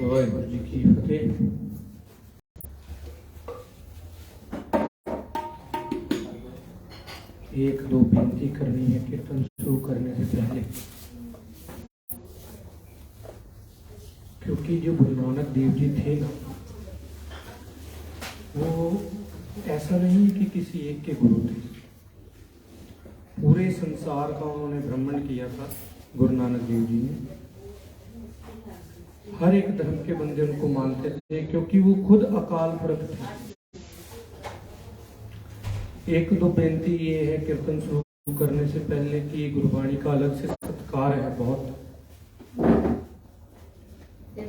वाहिगुरू जी की फतेह। एक दो बेनती करनी है कीर्तन शुरू करने से पहले, क्योंकि जो गुरु नानक देव जी थे ना, वो ऐसा नहीं कि किसी एक के गुरु थे। पूरे संसार का उन्होंने भ्रमण किया था गुरु नानक देव जी ने। हर एक धर्म के बंदे उनको मानते थे, क्योंकि वो खुद अकाल पुरख थे। एक दो बेनती ये है कीर्तन शुरू करने से पहले कि गुरबाणी का अलग से सत्कार है बहुत।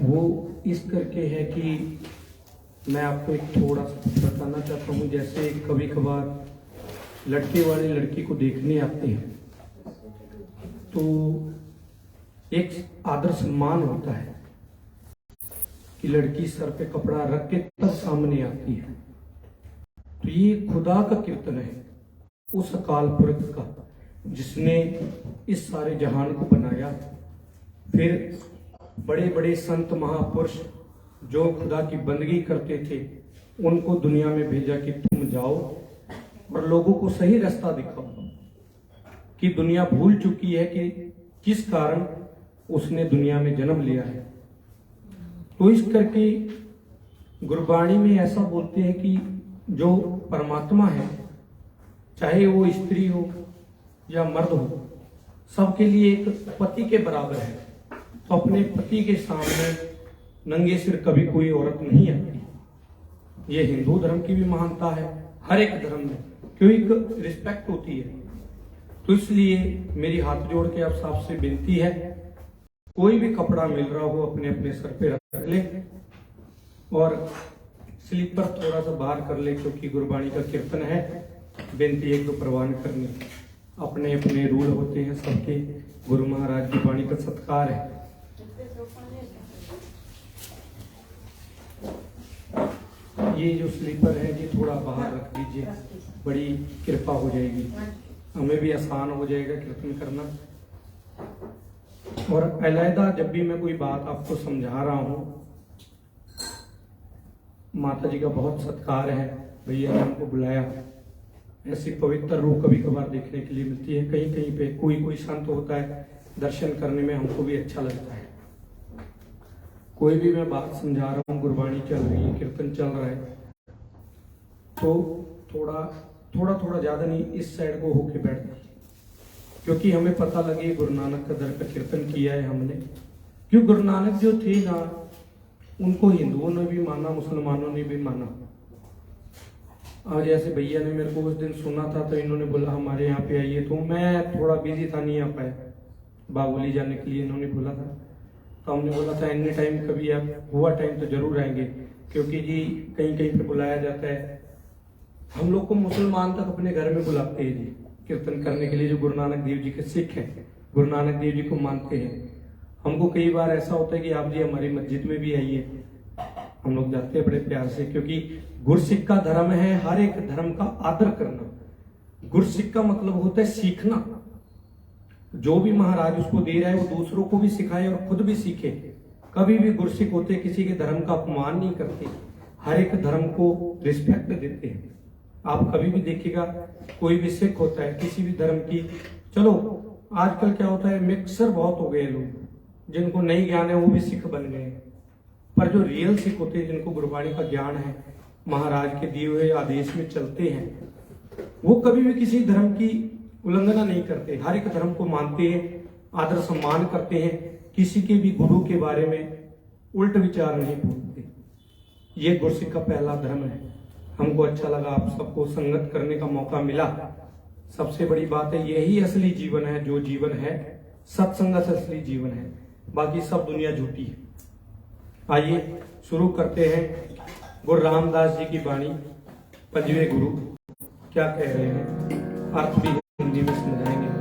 वो इस करके है कि मैं आपको एक थोड़ा सा बताना चाहता हूँ। जैसे कभी कभार लड़के वाले लड़की को देखने आते हैं तो एक आदर सम्मान होता है कि लड़की सर पे कपड़ा रख के तब सामने आती है। तो ये खुदा का कीर्तन है, उस अकाल पुरख का जिसने इस सारे जहान को बनाया। फिर बड़े बड़े संत महापुरुष जो खुदा की बंदगी करते थे, उनको दुनिया में भेजा कि तुम जाओ और लोगों को सही रास्ता दिखाओ, कि दुनिया भूल चुकी है कि किस कारण उसने दुनिया में जन्म लिया है। तो इस करके गुरबाणी में ऐसा बोलते हैं कि जो परमात्मा है, चाहे वो स्त्री हो या मर्द हो, सबके लिए एक पति के बराबर है। तो अपने पति के सामने नंगे सिर कभी कोई औरत नहीं आती। ये हिंदू धर्म की भी महानता है, हर एक धर्म में क्यों एक रिस्पेक्ट होती है। तो इसलिए मेरी हाथ जोड़ के आप सबसे विनती है, कोई भी कपड़ा मिल रहा हो अपने अपने सर पे रख ले और स्लीपर थोड़ा सा बाहर कर ले, क्योंकि गुरबाणी का कीर्तन है। बेनती एक दो प्रवान करनी, अपने अपने रूल होते हैं सबके। गुरु महाराज की वाणी का सत्कार है। ये जो स्लीपर है ये थोड़ा बाहर रख दीजिए, बड़ी कृपा हो जाएगी, हमें भी आसान हो जाएगा कीर्तन करना। और अलहदा जब भी मैं कोई बात आपको समझा रहा हूँ, माता जी का बहुत सत्कार है, भैया ने हमको बुलाया। ऐसी पवित्र रूह कभी कभार देखने के लिए मिलती है। कहीं कहीं पे कोई कोई संत होता है, दर्शन करने में हमको भी अच्छा लगता है। कोई भी मैं बात समझा रहा हूँ, गुरबाणी चल रही है, कीर्तन चल रहा है, तो थोड़ा थोड़ा थोड़ा ज्यादा नहीं, इस साइड को होके बैठ जाइए, क्योंकि हमें पता लगे गुरु नानक का दर का कीर्तन किया है हमने। क्यों गुरु नानक जो थे ना, उनको हिंदुओं ने भी माना, मुसलमानों ने भी माना। आज ऐसे भैया ने मेरे को उस दिन सुना था, तो इन्होंने बोला हमारे यहाँ पे आइए, तो मैं थोड़ा बिजी था, नहीं आ पाया। बागोली जाने के लिए इन्होंने बोला था, तो हमने बोला था एनी टाइम कभी आप हुआ टाइम तो जरूर आएंगे, क्योंकि जी कहीं कहीं पे बुलाया जाता है। हम लोग को मुसलमान तक अपने घर में बुलाते हैं जी कीर्तन करने के लिए, जो गुरु नानक देव जी के सिख हैं, गुरु नानक देव जी को मानते हैं। हमको कई बार ऐसा होता है कि आप जी हमारी मस्जिद में भी आइए, हम लोग जाते हैं बड़े प्यार से, क्योंकि गुरसिख का धर्म है हर एक धर्म का आदर करना। गुरसिख का मतलब होता है सीखना। जो भी महाराज उसको दे रहा है वो दूसरों को भी सिखाए और खुद भी सीखे। कभी भी गुरसिख होते किसी के धर्म का अपमान नहीं करते, हर एक धर्म को रिस्पेक्ट देते हैं। आप कभी भी देखिएगा, कोई भी सिख होता है किसी भी धर्म की, चलो आजकल क्या होता है, मिक्सर बहुत हो गए लोग, जिनको नहीं ज्ञान है वो भी सिख बन गए। पर जो रियल सिख होते हैं, जिनको गुरबाणी का ज्ञान है, महाराज के दिए हुए आदेश में चलते हैं, वो कभी भी किसी धर्म की उल्लंघना नहीं करते, हर एक धर्म को मानते हैं, आदर सम्मान करते हैं, किसी के भी गुरु के बारे में उल्ट विचार नहीं बोलते। ये गुरसिख का पहला धर्म है। हमको अच्छा लगा, आप सबको संगत करने का मौका मिला। सबसे बड़ी बात है, यही असली जीवन है, जो जीवन है सत्संग से असली जीवन है, बाकी सब दुनिया झूठी है। आइए शुरू करते हैं। गुरु रामदास जी की वाणी, पंजवें गुरु क्या कह रहे हैं, अर्थ भी हिंदी में समझाएंगे आपको।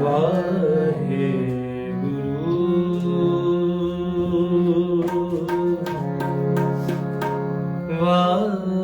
वाहे गुरु वाहे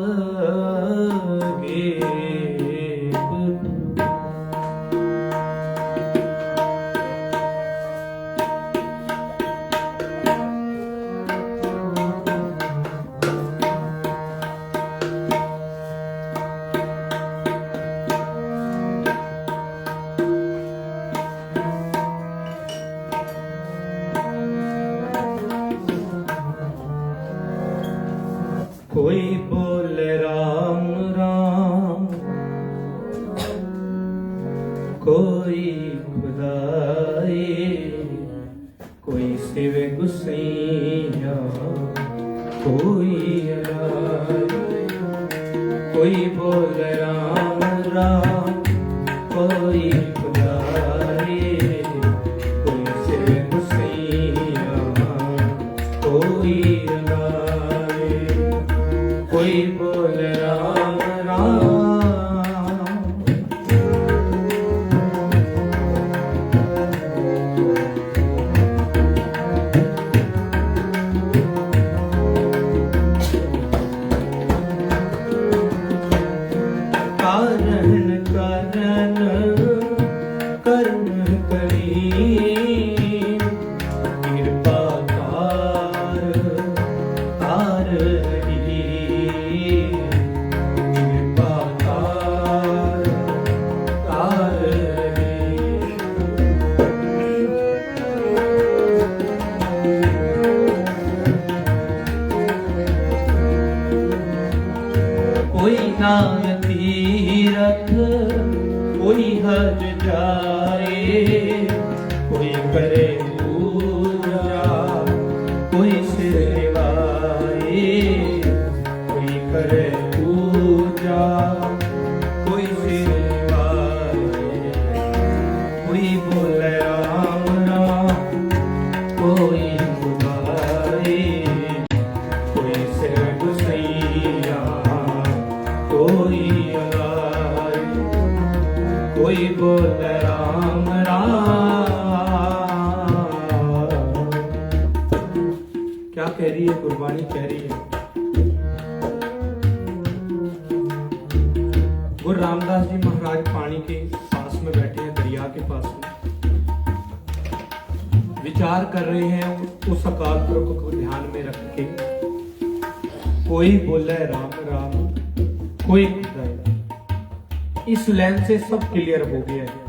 कोई बोल राम राम, कोई पुजारी, कोई सिर गुसैया, कोई अगारे। कोई बोल राम राम। कारण कारण कर्म करी, कृपा कार कार रही, कृपा कार कार रही। कोई नाम तीरथ, कोई हज जाए, कोई करे पूजा, कोई सिर निभाए, कोई करे पूजा, कोई सिर निभाए। कोई बोले राम राम, कोई पुजारी, कोई सिर गुसैया, कोई अगारे। कोई बोल राम राम। क्या कह रही है गुरबाणी? कह रही है गुरु रामदास जी महाराज पानी के पास में बैठे हैं, दरिया के पास में विचार कर रहे हैं उस अकाल पुरख को ध्यान में रख के। कोई बोले राम राम, कोई खुदा। इस लाइन से सब क्लियर हो गया है।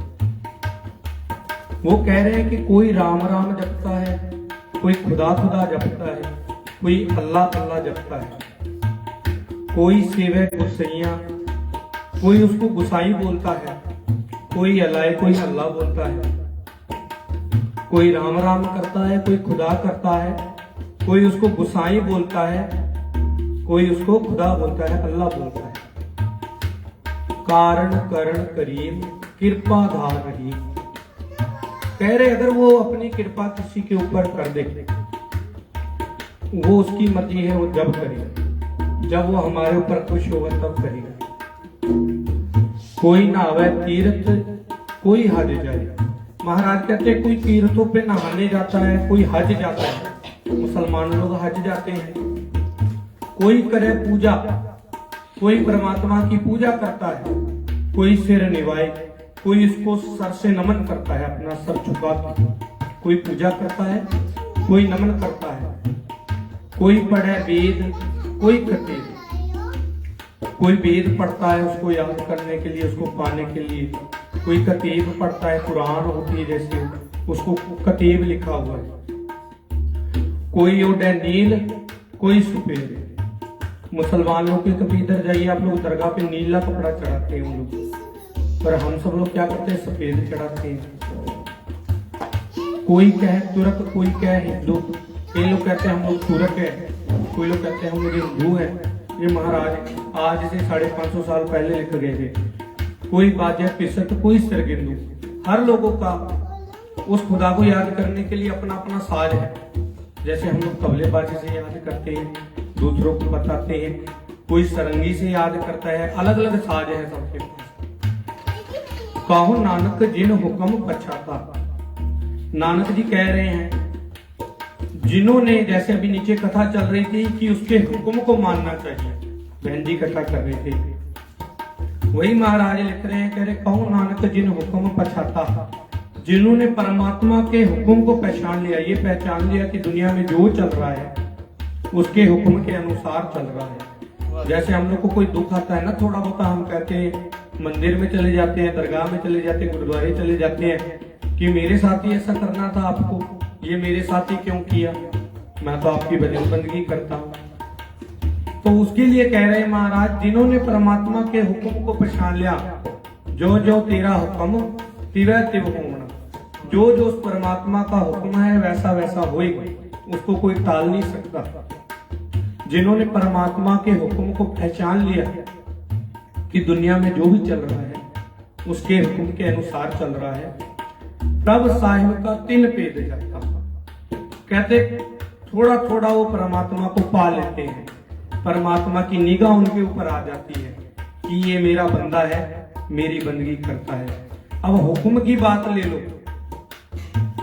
वो कह रहे हैं कि कोई राम राम जपता है, कोई खुदा खुदा जपता है, कोई अल्लाह अल्लाह जपता है, कोई सेवे गुसैया, कोई उसको गुसाई बोलता है, कोई अल्लाह कोई अल्लाह बोलता है, कोई राम राम करता है, कोई खुदा करता है, कोई उसको गुसाई बोलता है, कोई उसको खुदा बोलता है, अल्लाह बोलता है। कारण करण करीम, कृपा धार रही। कह रहे अगर वो अपनी कृपा किसी के ऊपर कर दे, वो उसकी मर्जी है, वो जब करेगा, जब वो हमारे ऊपर खुश होगा तब करेगा। कोई नहावे तीर्थ, कोई हज जाए। महाराज कहते हैं कोई तीर्थों पे नहाने जाता है, कोई हज जाता है। मुसलमान लोग हज जाते हैं। कोई करे पूजा, कोई परमात्मा की पूजा करता है, कोई सिर निभाए, कोई इसको सर से नमन करता है, अपना सर झुका के कोई पूजा करता है, कोई नमन करता है। कोई पढ़े वेद, कोई कतीब, कोई वेद पढ़ता है उसको याद करने के लिए, उसको पाने के लिए। कोई कतीब पढ़ता है, कुरान होती है जैसे, उसको कतीब लिखा हुआ है। कोई ओढ़े नील, कोई सफेद। मुसलमान लोग के कभी इधर जाइए आप लोग, दरगाह पे नीला कपड़ा चढ़ाते हैं उन लोग, पर हम सब लोग क्या करते हैं? सफेद चढ़ाते हैं। कोई कहे तुर्क, कोई कहे हिंदू। कई लोग कहते हैं हम लोग तुर्क है, कोई लोग कहते हैं हम लोग हिंदू है। ये महाराज आज से 550 साल पहले लिख गए थे। कोई बाजे पिसत, कोई सरगिंदू। हर लोगों का उस खुदा को याद करने के लिए अपना अपना साज है। जैसे हम लोग तबलेबाजी से याद करते हैं, दूसरों को बताते हैं, कोई सरंगी से याद करता है, अलग अलग साज है सबके पास। काहू नानक जिन हुक्म पछाता। नानक जी कह रहे हैं जिन्होंने, जैसे अभी नीचे कथा चल रही थी कि उसके हुक्म को मानना चाहिए, बहन जी कथा कर रहे थे, वही महाराज लिख रहे हैं, कह रहे काहू नानक जिन हुक्म पछाता। जिन्होंने परमात्मा के हुक्म को पहचान लिया, ये पहचान लिया कि दुनिया में जो चल रहा है उसके हुक्म के अनुसार चल रहा है। जैसे हम लोग को कोई दुख आता है ना थोड़ा बहुत, हम कहते हैं मंदिर में चले जाते हैं, दरगाह में चले जाते हैं, गुरुद्वारे चले जाते हैं कि मेरे साथ ही ऐसा करना था आपको, ये मेरे साथ ही क्यों किया, मैं तो आपकी भजन बंदगी करता हूँ। तो उसके लिए कह रहे हैं महाराज, जिन्होंने परमात्मा के हुक्म को पहचान लिया, जो जो तेरा हुक्म तिवै तिव होना, जो जो उस परमात्मा का हुक्म है वैसा वैसा होएगा, उसको कोई टाल नहीं सकता। जिन्होंने परमात्मा के हुक्म को पहचान लिया कि दुनिया में जो भी चल रहा है उसके हुक्म के अनुसार चल रहा है। तब साहिब का तिल पे दे जाता, कहते थोड़ा थोड़ा वो परमात्मा को पा लेते हैं, परमात्मा की निगाह उनके ऊपर आ जाती है कि ये मेरा बंदा है, मेरी बंदगी करता है। अब हुक्म की बात ले लो,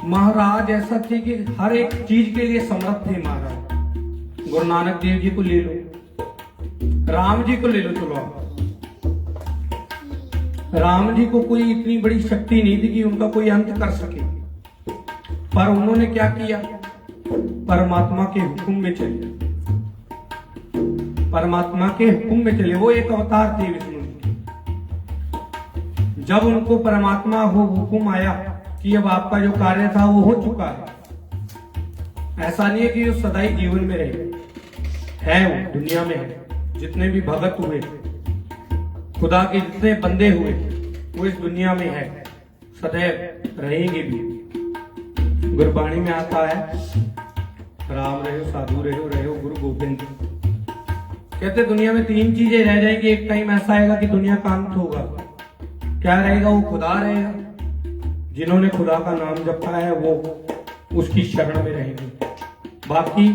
महाराज ऐसा थे कि हर एक चीज के लिए समर्थ थे महाराज। गुरु नानक देव जी को ले लो, राम जी को ले लो, चलो आप राम जी को कोई इतनी बड़ी शक्ति नहीं थी कि उनका कोई अंत कर सके, पर उन्होंने क्या किया, परमात्मा के हुक्म में चले, परमात्मा के हुक्म में चले। वो एक अवतार थे विष्णु जी। जब उनको परमात्मा हो हुक्म आया कि अब आपका जो कार्य था वो हो चुका है, ऐसा नहीं है कि वो सदाई जीवन में रहे, है वो दुनिया में है। जितने भी भगत हुए, खुदा के जितने बंदे हुए, वो इस दुनिया में है, सदैव रहेंगे भी। गुरबाणी में आता है, राम रहो साधु रहो, रहो गुरु गोविंद। कहते दुनिया में तीन चीजें रह जाएंगी, एक टाइम ऐसा आएगा कि दुनिया का अंत होगा। क्या रहेगा? वो खुदा रहेगा, जिन्होंने खुदा का नाम जपा है वो उसकी शरण में रहेंगे। बाकी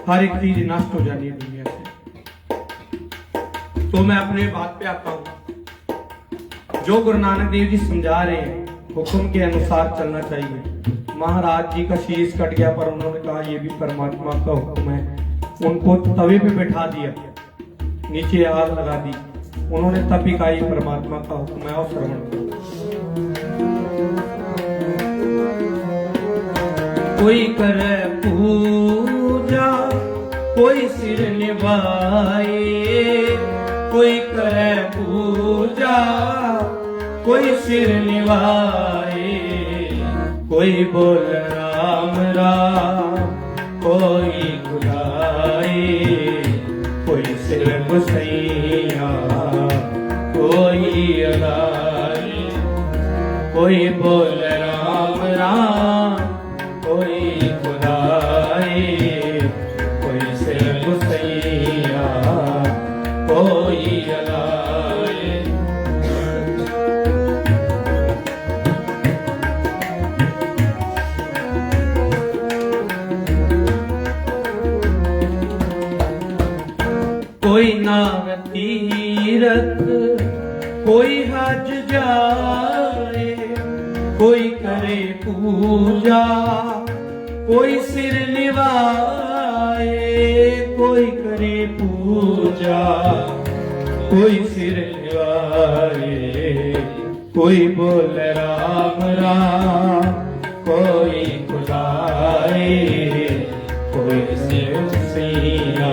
हर एक चीज नष्ट हो जानी है दुनिया से। तो मैं अपने बात पे आता हूं, जो गुरु नानक देव जी समझा रहे हैं, हुक्म के अनुसार चलना चाहिए। महाराज जी का शीश कट गया, पर उन्होंने कहा ये भी परमात्मा का हुक्म है। उनको तवे पे बैठा दिया, नीचे आग लगा दी, उन्होंने तब भी कहा ये परमात्मा का हुक्म है। और श्रवण करो, कोई करे पूजा कोई सिर निभाए, कोई करे पूजा कोई सिर निभाए, कोई बोल राम राम कोई खुदाए, कोई सिर गुसैया कोई अदाए, कोई बोल राम राम कोई खुदाए, कोई सिर गुसैया कोई अदाए। कोई नाव तीरथ कोई हज जाए, कोई करे पूजा कोई सिर निभाए, कोई करे पूजा कोई सिर निभाए, कोई बोल राम राम कोई खुदाए, कोई सिर सैया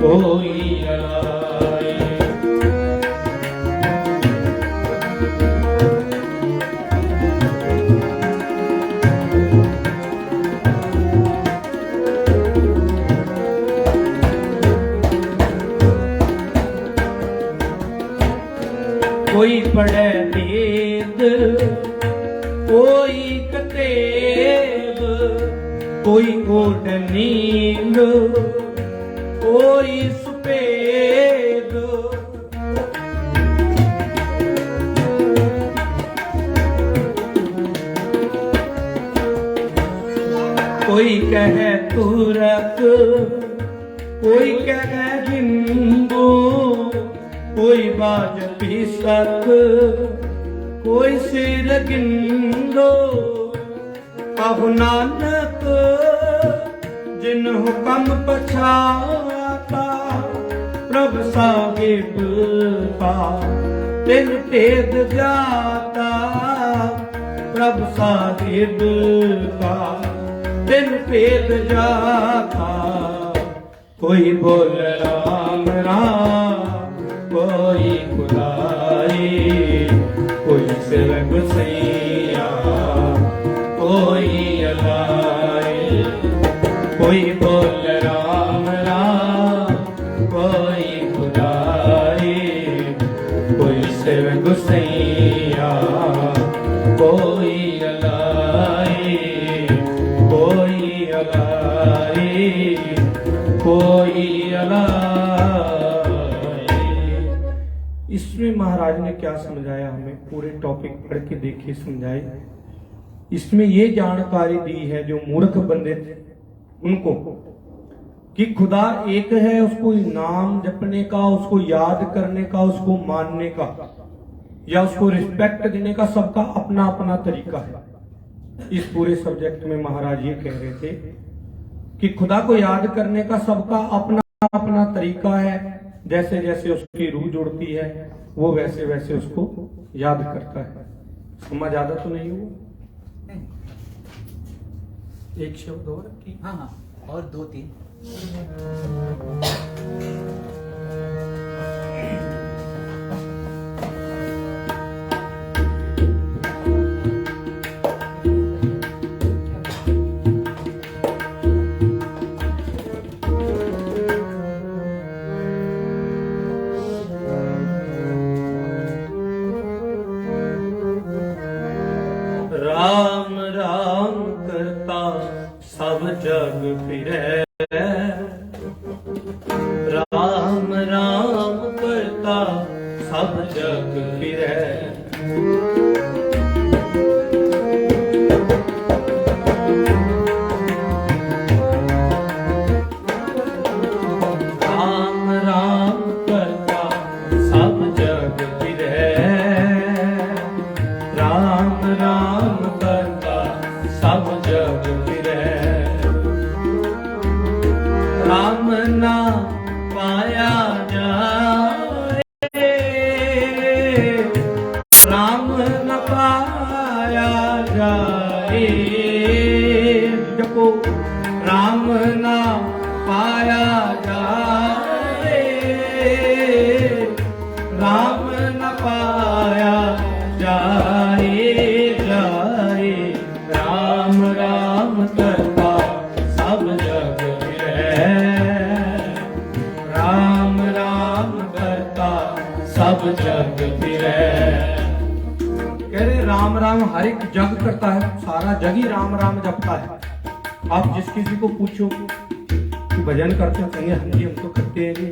कोई अलाए। कोई पढ़े वेद कोई कतेब, कोई ओढ़ नींद कोई सुपेद, कोई कहे तुरक कोई कहे हिंदू, कोई बाज पिसक कोई सिर गिंदो। कहु नानक जिन हुक्म पछाता, प्रभु साहिब का तिन भेद जाता, प्रभु साहिब का तिन भेद जाता। कोई बोल राम राम कोई खुदाई, कोई सिर गुसैया कोई अलाए, कोई बोल राम राम कोई खुदाई, कोई सिर गुसैया कोई अलाए, कोई अलाए कोई अलाए। इसमें महाराज ने क्या समझाया हमें, पूरे टॉपिक पढ़ के देखिए समझाए। इसमें ये जानकारी दी है जो मूर्ख बंदे थे उनको, कि खुदा एक है, उसको नाम जपने का, उसको याद करने का, उसको मानने का या उसको रिस्पेक्ट देने का सबका अपना अपना तरीका है। इस पूरे सब्जेक्ट में महाराज ये कह रहे थे कि खुदा को याद करने का सबका अपना अपना तरीका है। जैसे जैसे उसकी रूह जुड़ती है वो वैसे वैसे उसको याद करता है। समझ ज्यादा तो नहीं हुआ? एक शब्द और की, हाँ हाँ, और 2-3 राम राम करता सब जग फिरै, राम राम करता सब जग फिरै। राम राम करता सब जग फिरै, राम राम करता सब जग फिरै। राम ना पाया जाए, राम न पाया जाए। जपो राम ना पाया जाए, राम न पाया जाए जाए। राम राम करता सब जग फिरै, राम राम करता सब जग फिरै। कह रहे राम राम हर एक जग करता है, सारा जग ही राम राम जपता है। आप जिस किसी को पूछो कि भजन करते हो, कहेंगे हाँ जी हम तो करते हैं जी,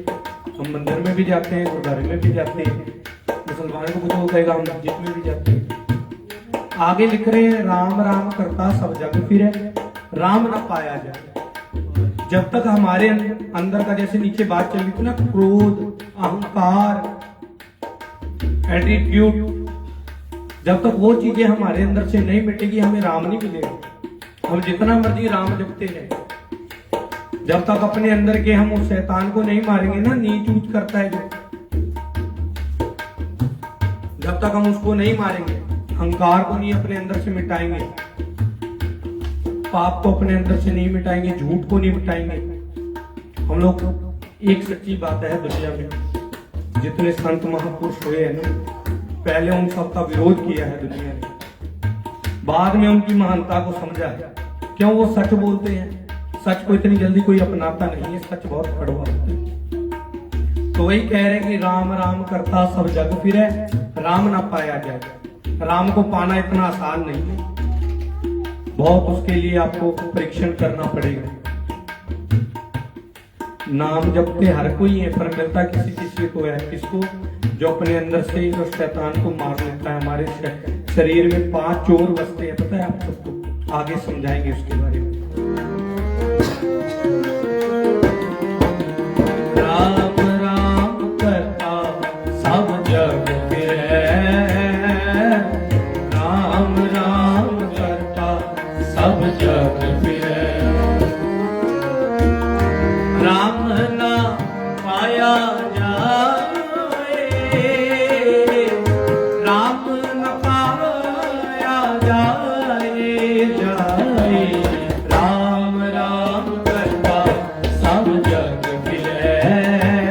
हम मंदिर में भी जाते हैं, गुरुद्वारे में भी जाते हैं। मुसलमानों को पूछो कहेगा हम मस्जिद में भी जाते हैं। आगे लिख रहे हैं राम राम करता सब जग फिरै, राम न पाया जाए। जब तक हमारे अंदर का, जैसे नीचे बात चल रही थी ना, क्रोध, अहंकार, एटीट्यूड, जब तक वो चीजें हमारे अंदर से नहीं मिटेगी हमें राम नहीं मिलेगा। हम जितना मर्जी राम जपते हैं, जब तक अपने अंदर के हम उस शैतान को नहीं मारेंगे ना, नीच ऊंच करता है जो, जब तक हम उसको नहीं मारेंगे, अहंकार को नहीं अपने अंदर से मिटाएंगे, पाप को अपने अंदर से नहीं मिटाएंगे, झूठ को नहीं मिटाएंगे हम लोग। एक सच्ची बात है, दुनिया में जितने संत महापुरुष हुए हैं ना, पहले उन सबका विरोध किया है दुनिया ने, बाद में उनकी महानता को समझा है। क्यों? वो सच बोलते हैं। सच को इतनी जल्दी कोई अपनाता नहीं है, सच बहुत कड़वा होता है। तो वही कह रहे हैं कि राम राम करता सब जग फिरै, राम ना पाया जाए। राम को पाना इतना आसान नहीं है, बहुत उसके लिए आपको परीक्षण करना पड़ेगा। नाम जपते हर कोई है, पर मिलता किसी किसी को है। किसको? जो अपने अंदर से उस शैतान को मार लेता है। हमारे शरीर में 5 चोर बसते हैं, पता है आप सबको? आगे समझाएंगे उसके बारे में। राम राम करता सब जग फिरै, राम राम करता सब जग फिरै। राम ना पाया जाए, राम न पाया जाए जाए। राम राम करता सब जग फिरै,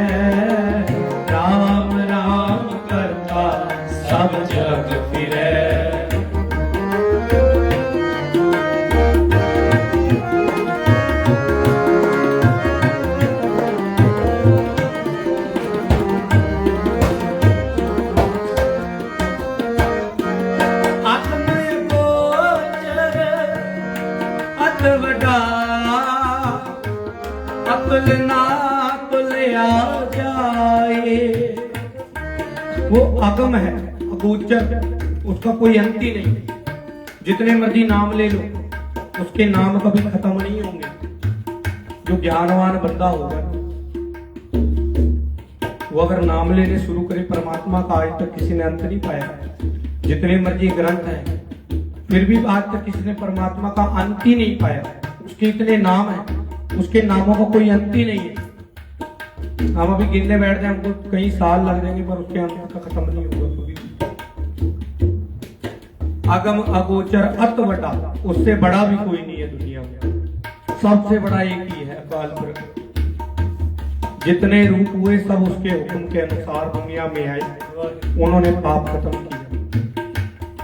वो अगम है, अगोचर, उसका कोई अंत ही नहीं। जितने मर्जी नाम ले लो, उसके नाम कभी खत्म नहीं होंगे। जो ज्ञानवान बंदा होगा वो अगर नाम लेने शुरू करे परमात्मा का, आज तक किसी ने अंत नहीं पाया। जितने मर्जी ग्रंथ हैं फिर भी आज तक किसी ने परमात्मा का अंत ही नहीं पाया। उसके इतने नाम हैं, उसके नामों का कोई अंत ही नहीं है। हम अभी गिनने बैठ जाए हमको कई साल लग जाएंगे, पर उसके अंत का खत्म नहीं होगा कभी। अगम अगोचर अत बड़ा, उससे बड़ा भी कोई नहीं है दुनिया में। सबसे बड़ा एक ही है, अकाल पुरख। जितने रूप हुए सब उसके हुक्म के अनुसार दुनिया में आए, उन्होंने पाप खत्म किया।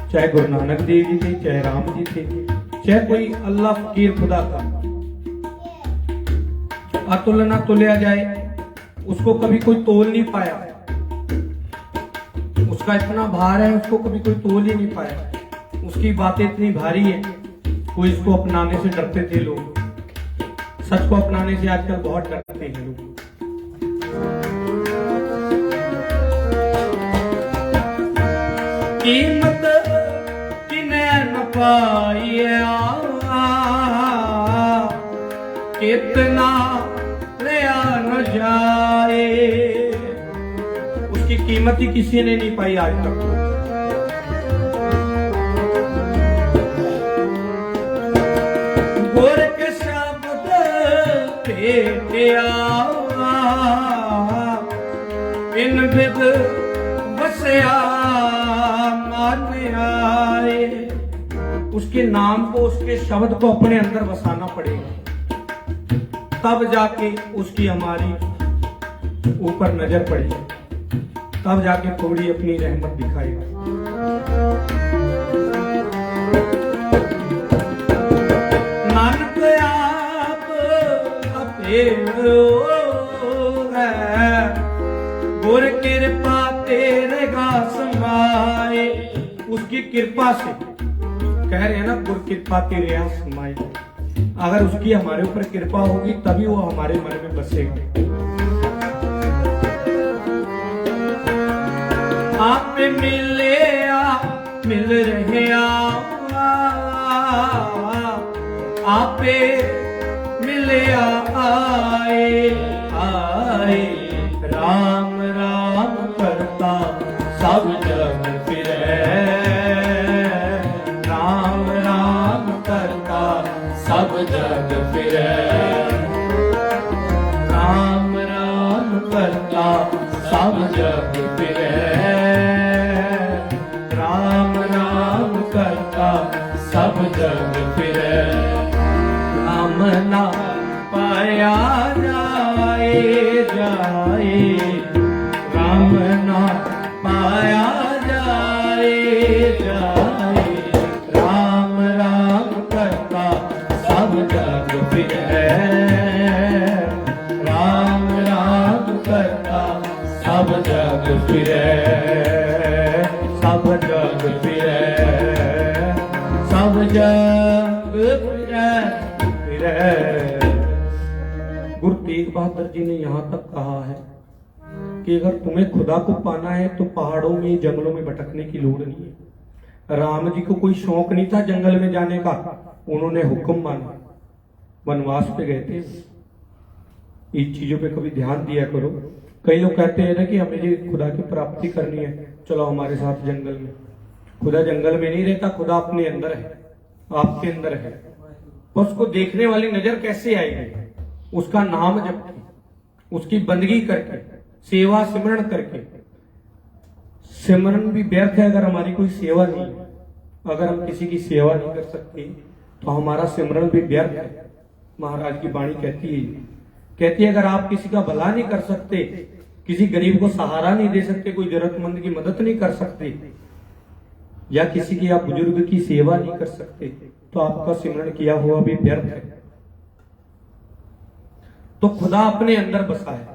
चाहे गुरु नानक देव जी थे, चाहे राम जी थे, चाहे कोई अल्लाह फकीर खुदा का, अतुल ना तुल्या जाए, उसको कभी कोई तोल नहीं पाया। उसका इतना भार है, उसको कभी कोई तोल ही नहीं पाया। उसकी बातें इतनी भारी है, कोई इसको अपनाने से डरते थे लोग। सच को अपनाने से आजकल बहुत डरते हैं लोग। कीमत किने न पाइया, कितना लिया न जाए। उसकी कीमत ही किसी ने नहीं पाई आज तक। गोरख शब्द भेटिया, इन विद बसया मान आए। उसके नाम को, उसके शब्द को अपने अंदर बसाना पड़ेगा, तब जाके उसकी हमारी ऊपर नजर पड़ेगी, तब जाके थोड़ी अपनी रहमत दिखाएगा। नानक आप गुर कृपा तेरे गा समाए। उसकी कृपा से कह रहे हैं ना, गुर कृपा तेरे यहाँ समाए। अगर उसकी हमारे ऊपर कृपा होगी तभी वो हमारे मन में बसेगा। आप मिले मिल रहे आप मिले आए आए। राम राम करता सब जग फिरे, राम राम करता सब जग फिरे। राम राम करता सब जग फिरे, राम राम करता सब जग फिरे। राम ना पाया जाए जाए, राम ना पाया जाए जाए। राम राम करता सब जग फिरे, राम राम करता सब जग फिरे, सब जग फिरे, सब जग फिरे। गुरु तेग बहादुर जी ने यहाँ तक कहा है कि अगर तुम्हें खुदा को पाना है तो पहाड़ों में, जंगलों में भटकने की लोड़ नहीं है। राम जी को कोई शौक नहीं था जंगल में जाने का, उन्होंने हुक्म माना, वनवास पे गए थे। इन चीजों पे कभी ध्यान दिया करो। कई लोग कहते हैं ना कि हमें ये खुदा की प्राप्ति करनी है, चलो हमारे साथ जंगल में। खुदा जंगल में नहीं रहता, खुदा अपने अंदर है, आपके अंदर है। उसको देखने वाली नजर कैसे आएगी? उसका नाम जप के, उसकी बंदगी करके, सेवा सिमरण करके। सिमरण भी व्यर्थ है अगर हमारी कोई सेवा नहीं है। अगर हम किसी की सेवा नहीं कर सकते तो हमारा सिमरण भी व्यर्थ है। महाराज की वाणी कहती है अगर आप किसी का भला नहीं कर सकते, किसी गरीब को सहारा नहीं दे सकते, कोई जरूरतमंद की मदद नहीं कर सकते, या किसी की आप बुजुर्ग की सेवा नहीं कर सकते, तो आपका सिमरण किया हुआ भी व्यर्थ है। तो खुदा अपने अंदर बसा है।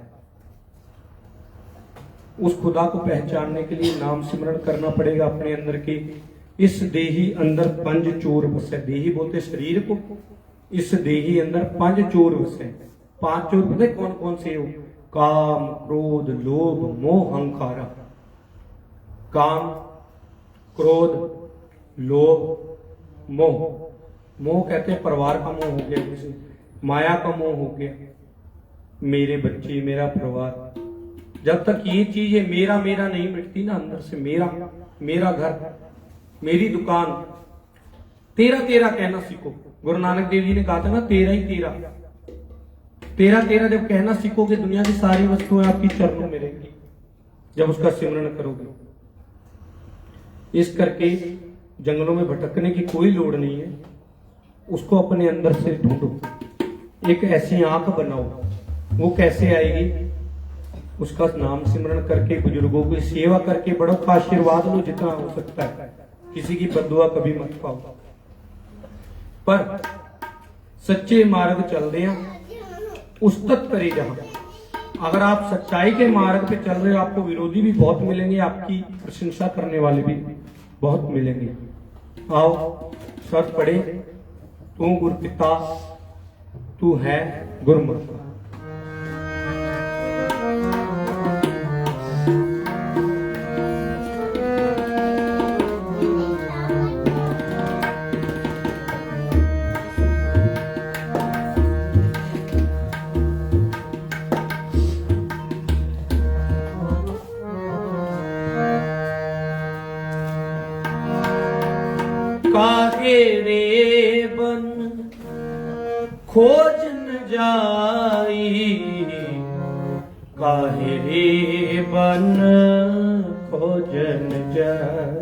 उस खुदा को पहचानने के लिए नाम सिमरण करना पड़ेगा अपने अंदर के। इस देही अंदर पंज चोर बसे। देही बोलते शरीर को। इस देही अंदर पंज चोर बसे। पांच चोर पता कौन कौन से हो? काम, क्रोध, लोभ, मोह, अहंकार। काम, क्रोध, लोभ, मोह। मोह कहते हैं परिवार का मोह हो गया, किसी माया का मोह हो गया, मेरे बच्चे, मेरा परिवार। जब तक ये चीजें मेरा मेरा नहीं मिटती ना अंदर से, मेरा मेरा घर, मेरी दुकान, तेरा तेरा कहना सीखो। गुरु नानक देव जी ने कहा था ना, तेरा ही तेरा, तेरा तेरा जब कहना सीखोगे, दुनिया की सारी वस्तुएं आपकी चरणों में रहेंगी जब उसका सिमरण करोगे। इस करके जंगलों में भटकने की कोई लोड़ नहीं है, उसको अपने अंदर से ढूंढो। एक ऐसी आंख बनाओ, वो कैसे आएगी? उसका नाम सिमरण करके, बुजुर्गों की सेवा करके, बड़ों का आशीर्वाद लो जितना हो सकता है। किसी की बद्दुआ कभी मत पाओ, पर सच्चे मार्ग चल रहे हैं, उस्तत करे जहां। अगर आप सच्चाई के मार्ग पे चल रहे हो, आपको विरोधी भी बहुत मिलेंगे, आपकी प्रशंसा करने वाले भी बहुत मिलेंगे। आओ शर्त पढ़े, तू गुरु पिता, तू है गुरुमुख। काहे रे बन खोज न जाई, काहे रे बन खोज न जाई।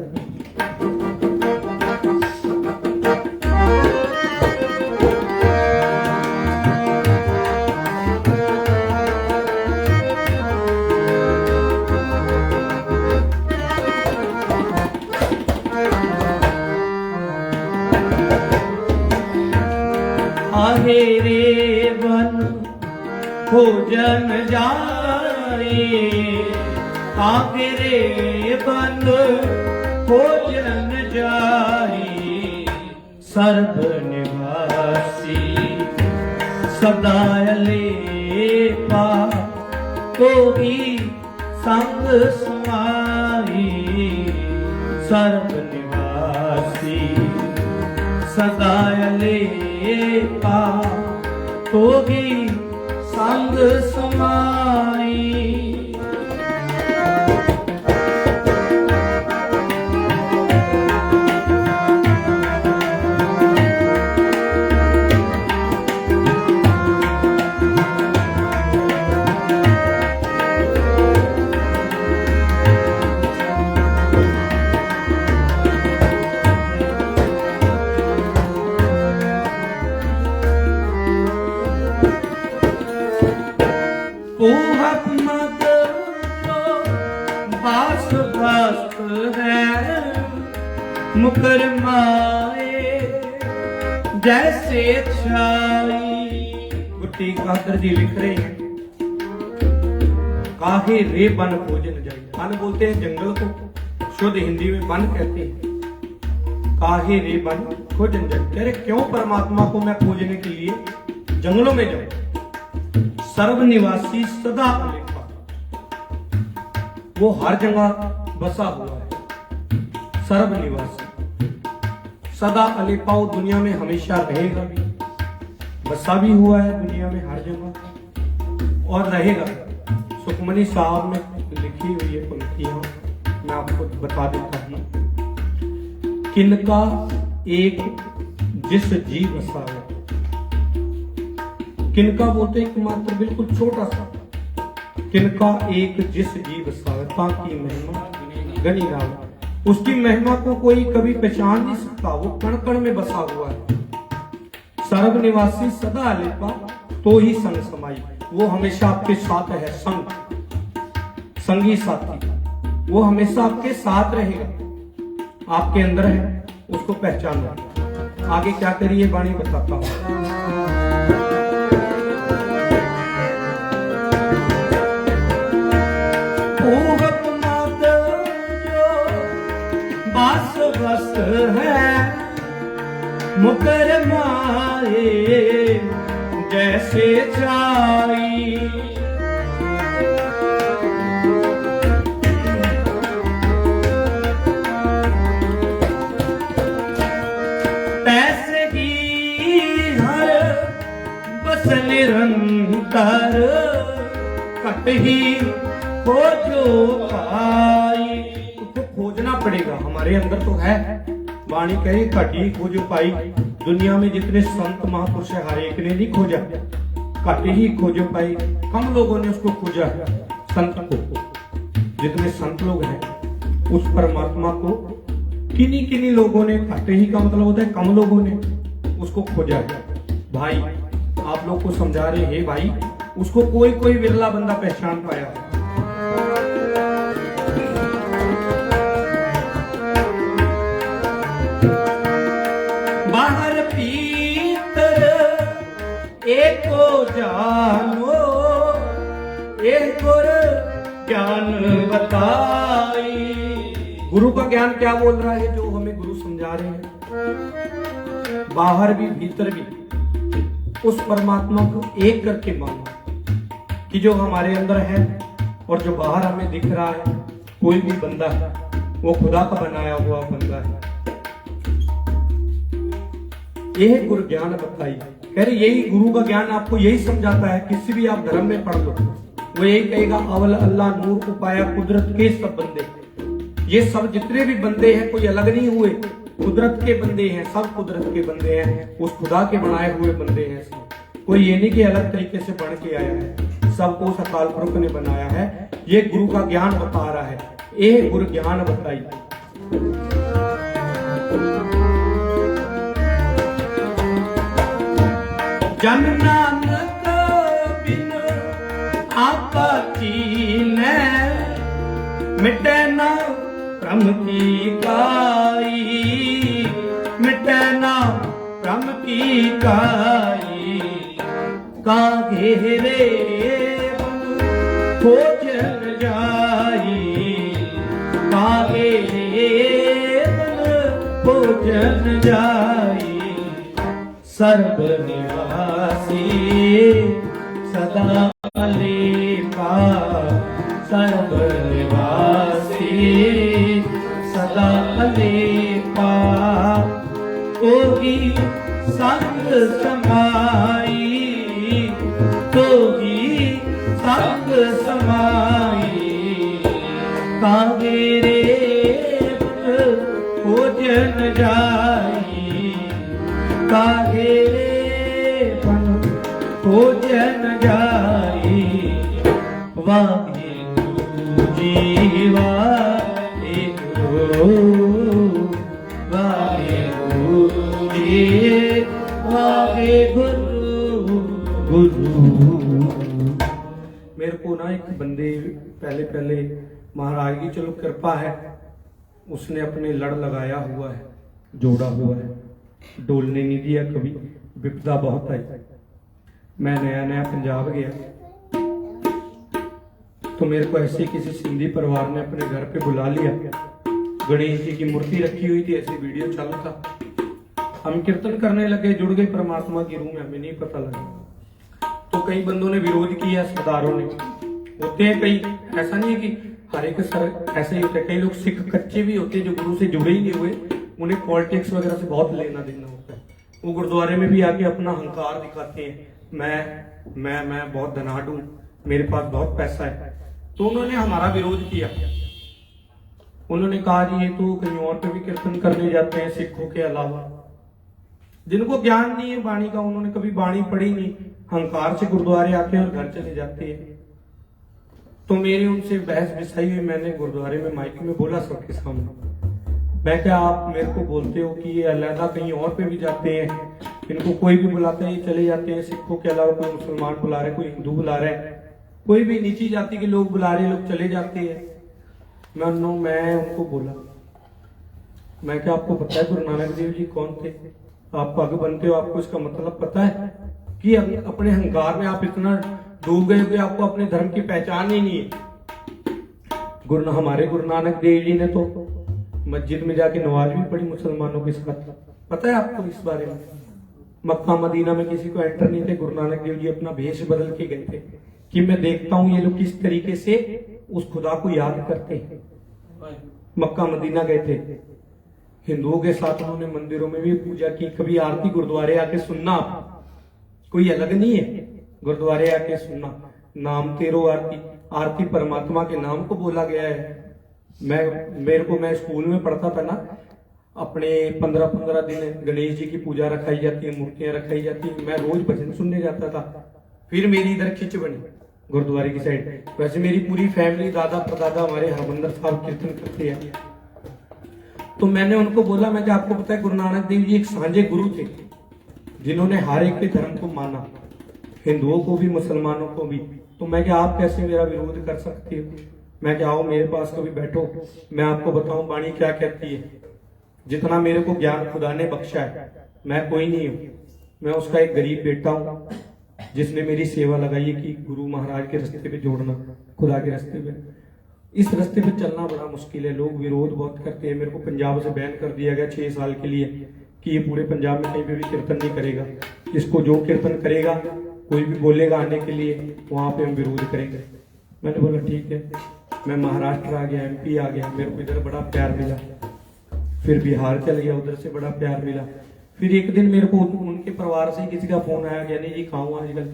काहे रे बन खोजन जाए, काहे रे बन खोजन जाए। सर्व निवासी सदा लेपा, कोई संग समाई। सर्व निवासी सदा लेपा, होगी संग समाई। पूहक मत बास भस्त है, मुकर माए जैसे छाई। गुट्टी कादर जी लिख रहे हैं, काहे रे बन खोजन जाई। वन बोलते हैं जंगल को, शुद्ध हिंदी में वन कहते हैं। काहे रे बन खोजन जाई, कह रहे क्यों परमात्मा को मैं खोजने के लिए जंगलों में जाऊं। सर्व निवासी सदा अलेपा, वो हर जगह बसा हुआ है। सर्व निवासी सदा अलेपा, वो दुनिया में हमेशा रहेगा भी, बसा भी हुआ है दुनिया में हर जगह और रहेगा। सुखमनी साहब में लिखी हुई है पंक्तियां, मैं आपको बता देता हूं। किनका एक जिस जी बसा है, किनका बोलते एक मात्र बिल्कुल छोटा सा, किनका एक जिस जी बसावे, ताकि महिमा गनी नाम। उसकी महिमा को कोई कभी पहचान नहीं सकता, वो कण कण में बसा हुआ है। सर्व निवासी सदा लेपा, तो ही संग समाई। वो हमेशा आपके साथ है, संग संगी साथी, वो हमेशा आपके साथ रहेगा। आपके अंदर है, उसको पहचानना। आगे क्या करिए बाणी बताता हूं। बस है मुकर माए जैसे चाई। घट ही खोजो पाई। उसको खोजना पड़ेगा, हमारे अंदर तो है। वाणी कही घट ही खोजो पाई। दुनिया में जितने संत महापुरुष है हर एक ने नहीं खोजा, घट ही खोजो पाई। कम लोगों ने उसको खोजा है, संत को। जितने संत लोग हैं उस परमात्मा को किन्हीं किन्हीं लोगों ने, घट ही का मतलब होता है कम लोगों ने उसको खोजा है। भाई आप लोग को समझा रहे हैं भाई, उसको कोई कोई विरला बंदा पहचान पाया। बाहर भीतर एको जानो, एक गुर ज्ञान बताई। गुरु का ज्ञान क्या बोल रहा है, जो हमें गुरु समझा रहे हैं। बाहर भी भीतर भी उस परमात्मा को एक करके मानो कि जो हमारे अंदर है और जो बाहर हमें दिख रहा है, कोई भी बंदा है वो खुदा का बनाया हुआ बंदा है। यह गुरु ज्ञान बताई, कह रहे यही गुरु का ज्ञान आपको यही समझाता है। किसी भी आप धर्म में पढ़ लो, वो यही कहेगा अवल अल्लाह नूर को पाया कुदरत के सब बंदे। ये सब जितने भी बंदे हैं कोई अलग नहीं हुए, कुदरत के बंदे हैं, सब कुदरत के बंदे हैं, उस खुदा के बनाए हुए बंदे हैं सब। कोई ये नहीं कि अलग तरीके से बन के आया है, सबको उस अकाल पुरख ने बनाया है। ये गुरु का ज्ञान बता रहा है, ये गुरु ज्ञान बताई। जन नानक बिन आपा कीन्हे, मिटे ना भ्रम की काई, मिटे ना भ्रम की काई। काहे रे खोजन जाई, काहे रे खोजन जाई। सर्व निवासी सदा लेपा, सर्व निवासी सदा लेपा। ओगी संग समाई, तोगी संग समाई। काहे रे खोजन जाई, काहे रे खोजन जाई। वाहेगुरु जी वाहेगुरु, वाहेगुरु जी वाहेगुरु गुरु। मेरे को ना एक बंदे पहले महाराज की चलो कृपा है, उसने अपने लड़ लगाया हुआ है, जोड़ा हुआ है, डोलने नहीं दिया कभी। विपदा बहुत आई। मैं नया पंजाब गया तो मेरे को ऐसे किसी सिंधी परिवार ने अपने घर पे बुला लिया। गणेश जी की मूर्ति रखी हुई थी, ऐसी वीडियो चल था। हम कीर्तन करने लगे, जुड़ गए परमात्मा की रूह में, हमें नहीं पता लगा। तो कई बंदों ने विरोध किया, सरदारों ने। होते हैं कई, ऐसा नहीं है कि हर एक सर ऐसे ही होते हैं। कई लोग सिख कच्चे भी होते हैं जो गुरु से जुड़े ही नहीं हुए, उन्हें पॉलिटिक्स वगैरह से बहुत लेना देना होता है। वो गुरुद्वारे में भी आके अपना अहंकार दिखाते हैं, मैं बहुत धनाढ़ हूं, मेरे पास बहुत पैसा है। तो उन्होंने हमारा विरोध किया। उन्होंने कहा जी ये तो कहीं और पे भी कीर्तन करने जाते हैं सिखों के अलावा। जिनको ज्ञान नहीं है वाणी का, उन्होंने कभी वाणी पढ़ी नहीं, अहंकार से गुरुद्वारे आते हैं और घर चले जाते हैं। तो मेरी उनसे बहस बिसाई हुई। मैंने गुरुद्वारे में माइक में बोला सबके सामने, मैं क्या आप मेरे को बोलते हो कि ये अलहदा कहीं और पे भी जाते हैं, इनको कोई भी बुलाता है ये चले जाते हैं, सिखों के अलावा कोई मुसलमान बुला रहे, कोई हिंदू बुला रहे, कोई भी नीची जाति के लोग बुला रहे, लोग चले जाते हैं। मैं उनको बोला, मैं क्या आपको पता है गुरु नानक देव जी कौन थे? आप पग बनते हो, आपको इसका मतलब पता है कि अपने अहंकार में आप इतना डूब गए कि आपको अपने धर्म की पहचान ही नहीं है। हमारे गुरु नानक देव जी ने तो मस्जिद में जाके नमाज भी पढ़ी मुसलमानों के साथ। पता है आपको इस बारे में? मक्का मदीना में किसी को एंटर नहीं थे, गुरु नानक देव जी अपना भेष बदल के गए थे कि मैं देखता हूं ये लोग किस तरीके से उस खुदा को याद करते हैं। मक्का मदीना गए थे, हिंदुओं के साथ उन्होंने मंदिरों में भी पूजा की। कभी आरती गुरुद्वारे आके सुनना, कोई अलग नहीं है, गुरुद्वारे आके सुनना। नाम तेरो आरती, आरती परमात्मा के नाम को बोला गया है। मैं स्कूल में पढ़ता था ना, अपने 15-15 दिन गणेश जी की पूजा रखाई जाती है, मूर्तियां रखाई जाती है, मैं रोज भजन सुनने जाता था। फिर मेरी इधर खिंच बनी गुरुद्वारे की साइड। वैसे मेरी पूरी फैमिली, दादा परदादा हमारे हरमंदर साहब कीर्तन करते हैं। तो मैंने उनको बोला, मैं आपको पता है गुरु नानक देव जी एक सांझे गुरु थे जिन्होंने हर एक के धर्म को माना, हिंदुओं को भी मुसलमानों को भी। तो मैं क्या, आप कैसे मेरा विरोध कर सकते हो? मैं क्या, आओ मेरे पास कभी बैठो, मैं आपको बताऊं वाणी क्या कहती है। जितना मेरे को ज्ञान खुदा ने बख्शा है, मैं कोई नहीं हूं, मैं उसका एक गरीब बेटा हूं जिसने मेरी सेवा लगाई है कि गुरु महाराज के रास्ते पे जोड़ना, खुदा के रास्ते पे। इस रास्ते पे चलना बड़ा मुश्किल है, लोग विरोध बहुत करते हैं। मेरे को पंजाब से बैन कर दिया गया 6 साल के लिए कि ये पूरे पंजाब में कहीं पे भी कीर्तन नहीं करेगा। इसको जो कीर्तन करेगा, कोई भी बोलेगा आने के लिए, वहां पे हम विरोध करेंगे। मैंने बोला ठीक है। मैं महाराष्ट्र आ गया, MP आ गया, मेरे को इधर बड़ा प्यार मिला। फिर बिहार चल गया, उधर से बड़ा प्यार मिला। फिर एक दिन मेरे को उनके परिवार से किसी का फोन आया, ज्ञानी जी कहाँ हूँ आजकल?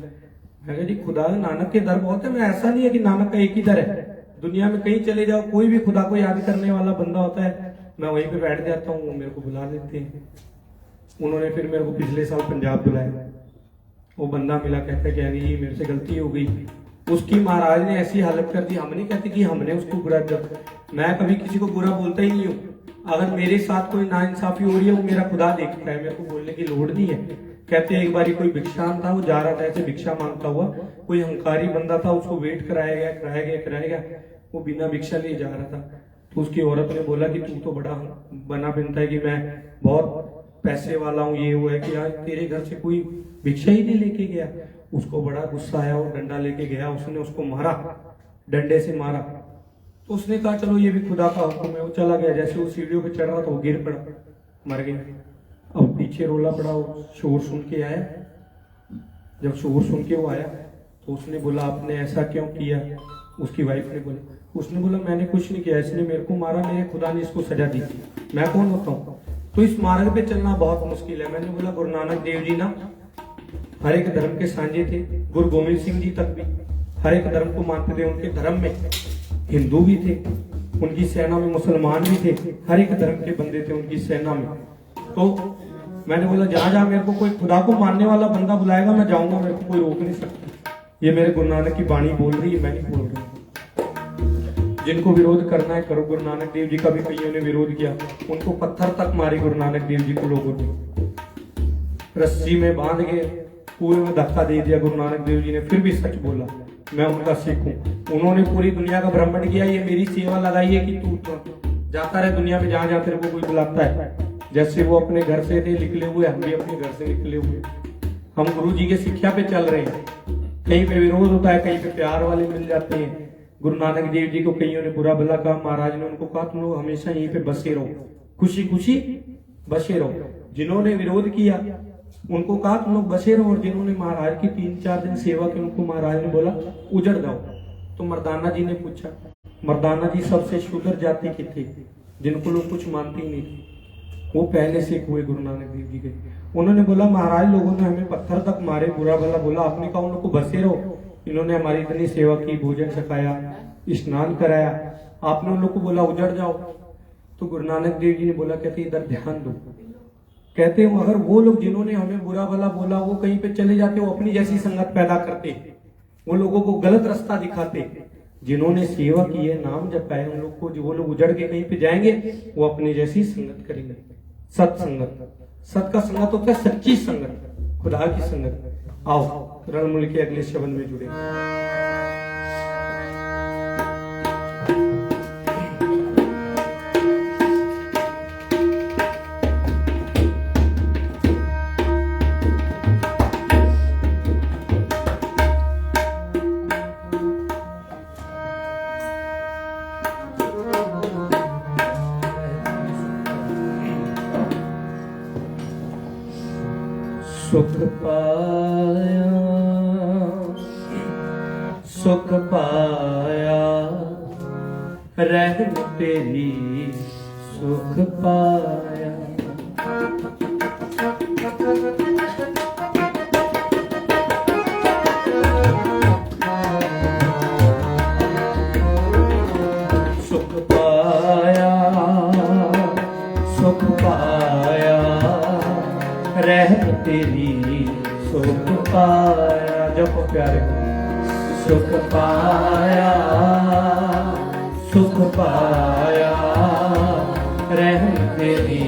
मैं कहा जी खुदा नानक के दर बहुत है। मैं ऐसा नहीं है कि नानक का एक ही दर है, दुनिया में कहीं चले जाओ, कोई भी खुदा को याद करने वाला बंदा होता है, मैं वहीं पे बैठ जाता हूँ, वो मेरे को बुला लेते हैं। उन्होंने फिर मेरे को पिछले साल पंजाब बुलाया। वो बंदा मिला, कहता है ज्ञानी जी मेरे से गलती हो गई। उसकी महाराज ने ऐसी हालत कर दी, हम नहीं कहते कि हमने उसको बुरा कर, मैं कभी किसी को बुरा बोलता ही नहीं हूँ। अगर मेरे साथ कोई नाइंसाफी हो रही है, वो मेरा खुदा देखता है, मेरे को बोलने की लोड़ नहीं है। कहते एक बार कोई भिक्षान था, वो जा रहा था ऐसे भिक्षा मांगता हुआ, कोई हंकारी बंदा था, उसको वेट कराया गया, वो बिना भिक्षा लिए जा रहा था। तो उसकी औरत ने बोला कि तू तो बड़ा बना बनता है कि मैं बहुत पैसे वाला हूँ, ये वो है कि आज तेरे घर से कोई भिक्षा ही नहीं लेके गया। उसको बड़ा गुस्सा आया और डंडा लेके गया, उसने उसको मारा, डंडे से मारा। तो उसने कहा चलो ये भी खुदा का हुक्म है, वो चला गया। जैसे वो सीढ़ियों पे चढ़ रहा था, वो गिर पड़ा, मर गया। अब पीछे रोला पड़ा, वो शोर सुन के आया। जब शोर सुन के वो आया तो उसने बोला आपने ऐसा क्यों किया? उसकी वाइफ ने बोला, उसने बोला मैंने कुछ नहीं किया, इसने मेरे को मारा, मेरे खुदा ने इसको सजा दी, मैं कौन होता हूँ? तो इस मार्ग पे चलना बहुत मुश्किल है। मैंने बोला गुरु नानक देव जी ना हर एक धर्म के सांझे थे, गुरु गोविंद सिंह जी तक भी हर एक धर्म को मानते थे। उनके धर्म में हिंदू भी थे, उनकी सेना में मुसलमान भी थे, हर एक धर्म के बंदे थे उनकी सेना में। तो मैंने बोला जहां जहां मेरे को कोई खुदा को मानने वाला बंदा बुलाएगा मैं जाऊंगा, मेरे को कोई रोक नहीं सकता। ये मेरे गुरु नानक की वाणी बोल रही है, मैं नहीं बोल रहा। जिनको विरोध करना है करो। गुरु नानक देव जी का भी कईयों ने विरोध किया, उनको पत्थर तक मारे गुरु नानक देव जी को लोगों ने, रस्सी में बांध के कुएं में धक्का दे दिया। गुरु नानक देव जी ने फिर भी सच बोला, मैं उनका सिख हूँ। उन्होंने पूरी दुनिया का भ्रमण किया, ये मेरी सेवा लगाई है कि तू जाता रहे दुनिया में, जहां जहां तेरे को कोई बुलाता है। जैसे वो अपने घर से थे निकले हुए, हम भी अपने घर से निकले हुए। हम गुरु जी के शिक्षा पे चल रहे हैं। कहीं पे विरोध होता है, कहीं पे प्यार वाले मिल जाते हैं। गुरु नानक देव जी को कईयों ने बुरा भला कहा, महाराज ने उनको कहा तुम लोग हमेशा यहीं पे बसे रहो, खुशी खुशी बसे रहो। जिन्होंने विरोध किया उनको कहा तुम लोग बसे रहो, और जिन्होंने महाराज की 3-4 दिन सेवा की उनको महाराज ने बोला उजड़ जाओ। तो मर्दाना जी ने पूछा, मर्दाना जी सबसे शुद्र जाति के थे, जिनको लोग कुछ मानते ही नहीं थे, वो पहले सिख हुए गुरु नानक देव जी के। उन्होंने बोला महाराज लोगों ने हमें पत्थर तक मारे, बुरा भला बोला, आपने कहा उन लोग को बसे रहो। इन्होंने हमारी इतनी सेवा की, भोजन छकाया, स्नान कराया, आपने उन लोग को बोला उजड़ जाओ। तो गुरु नानक देव जी ने बोला, कहते इधर ध्यान दो, कहते हैं अगर वो लोग जिन्होंने हमें बुरा भला बोला वो कहीं पे चले जाते, वो अपनी जैसी संगत पैदा करते, वो लोगों को गलत रास्ता दिखाते। जिन्होंने सेवा की है, नाम जपा है, उन लोग को, जो वो लोग उजड़ के कहीं पे जाएंगे वो अपनी जैसी संगत करेंगे। सत्संगत, सत का संगत होता है सच्ची संगत, खुदा की संगत। आओ रणमुल के अगले शब्द में जुड़े। सुख पाया, सुख पाया, रहम तेरी सुख पाया। पाया सुख पाया, रहमत तेरी सुख पाया। जब प्यारे सुख पाया सुख पाया, रहमत तेरी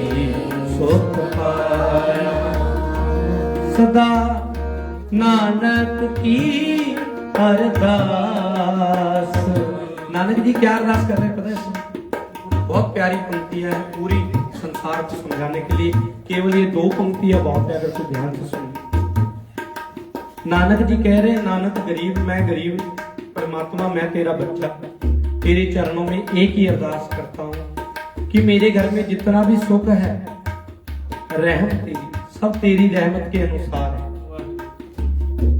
सुख पाया। सदा नानक की अरदास। नानक जी क्या अरदास कर रहे हैं पता है? बहुत प्यारी पंक्तियां हैं, पूरी संसार को समझाने के लिए केवल ये 2 पंक्तियां बहुत है, अगर कोई ध्यान से सुने। नानक जी कह रहे हैं, नानक गरीब मैं गरीब, परमात्मा मैं तेरा बच्चा, तेरे चरणों में एक ही अरदास करता हूं कि मेरे घर में जितना भी सुख है, रहमत तेरी, सब तेरी रहमत के अनुसार है।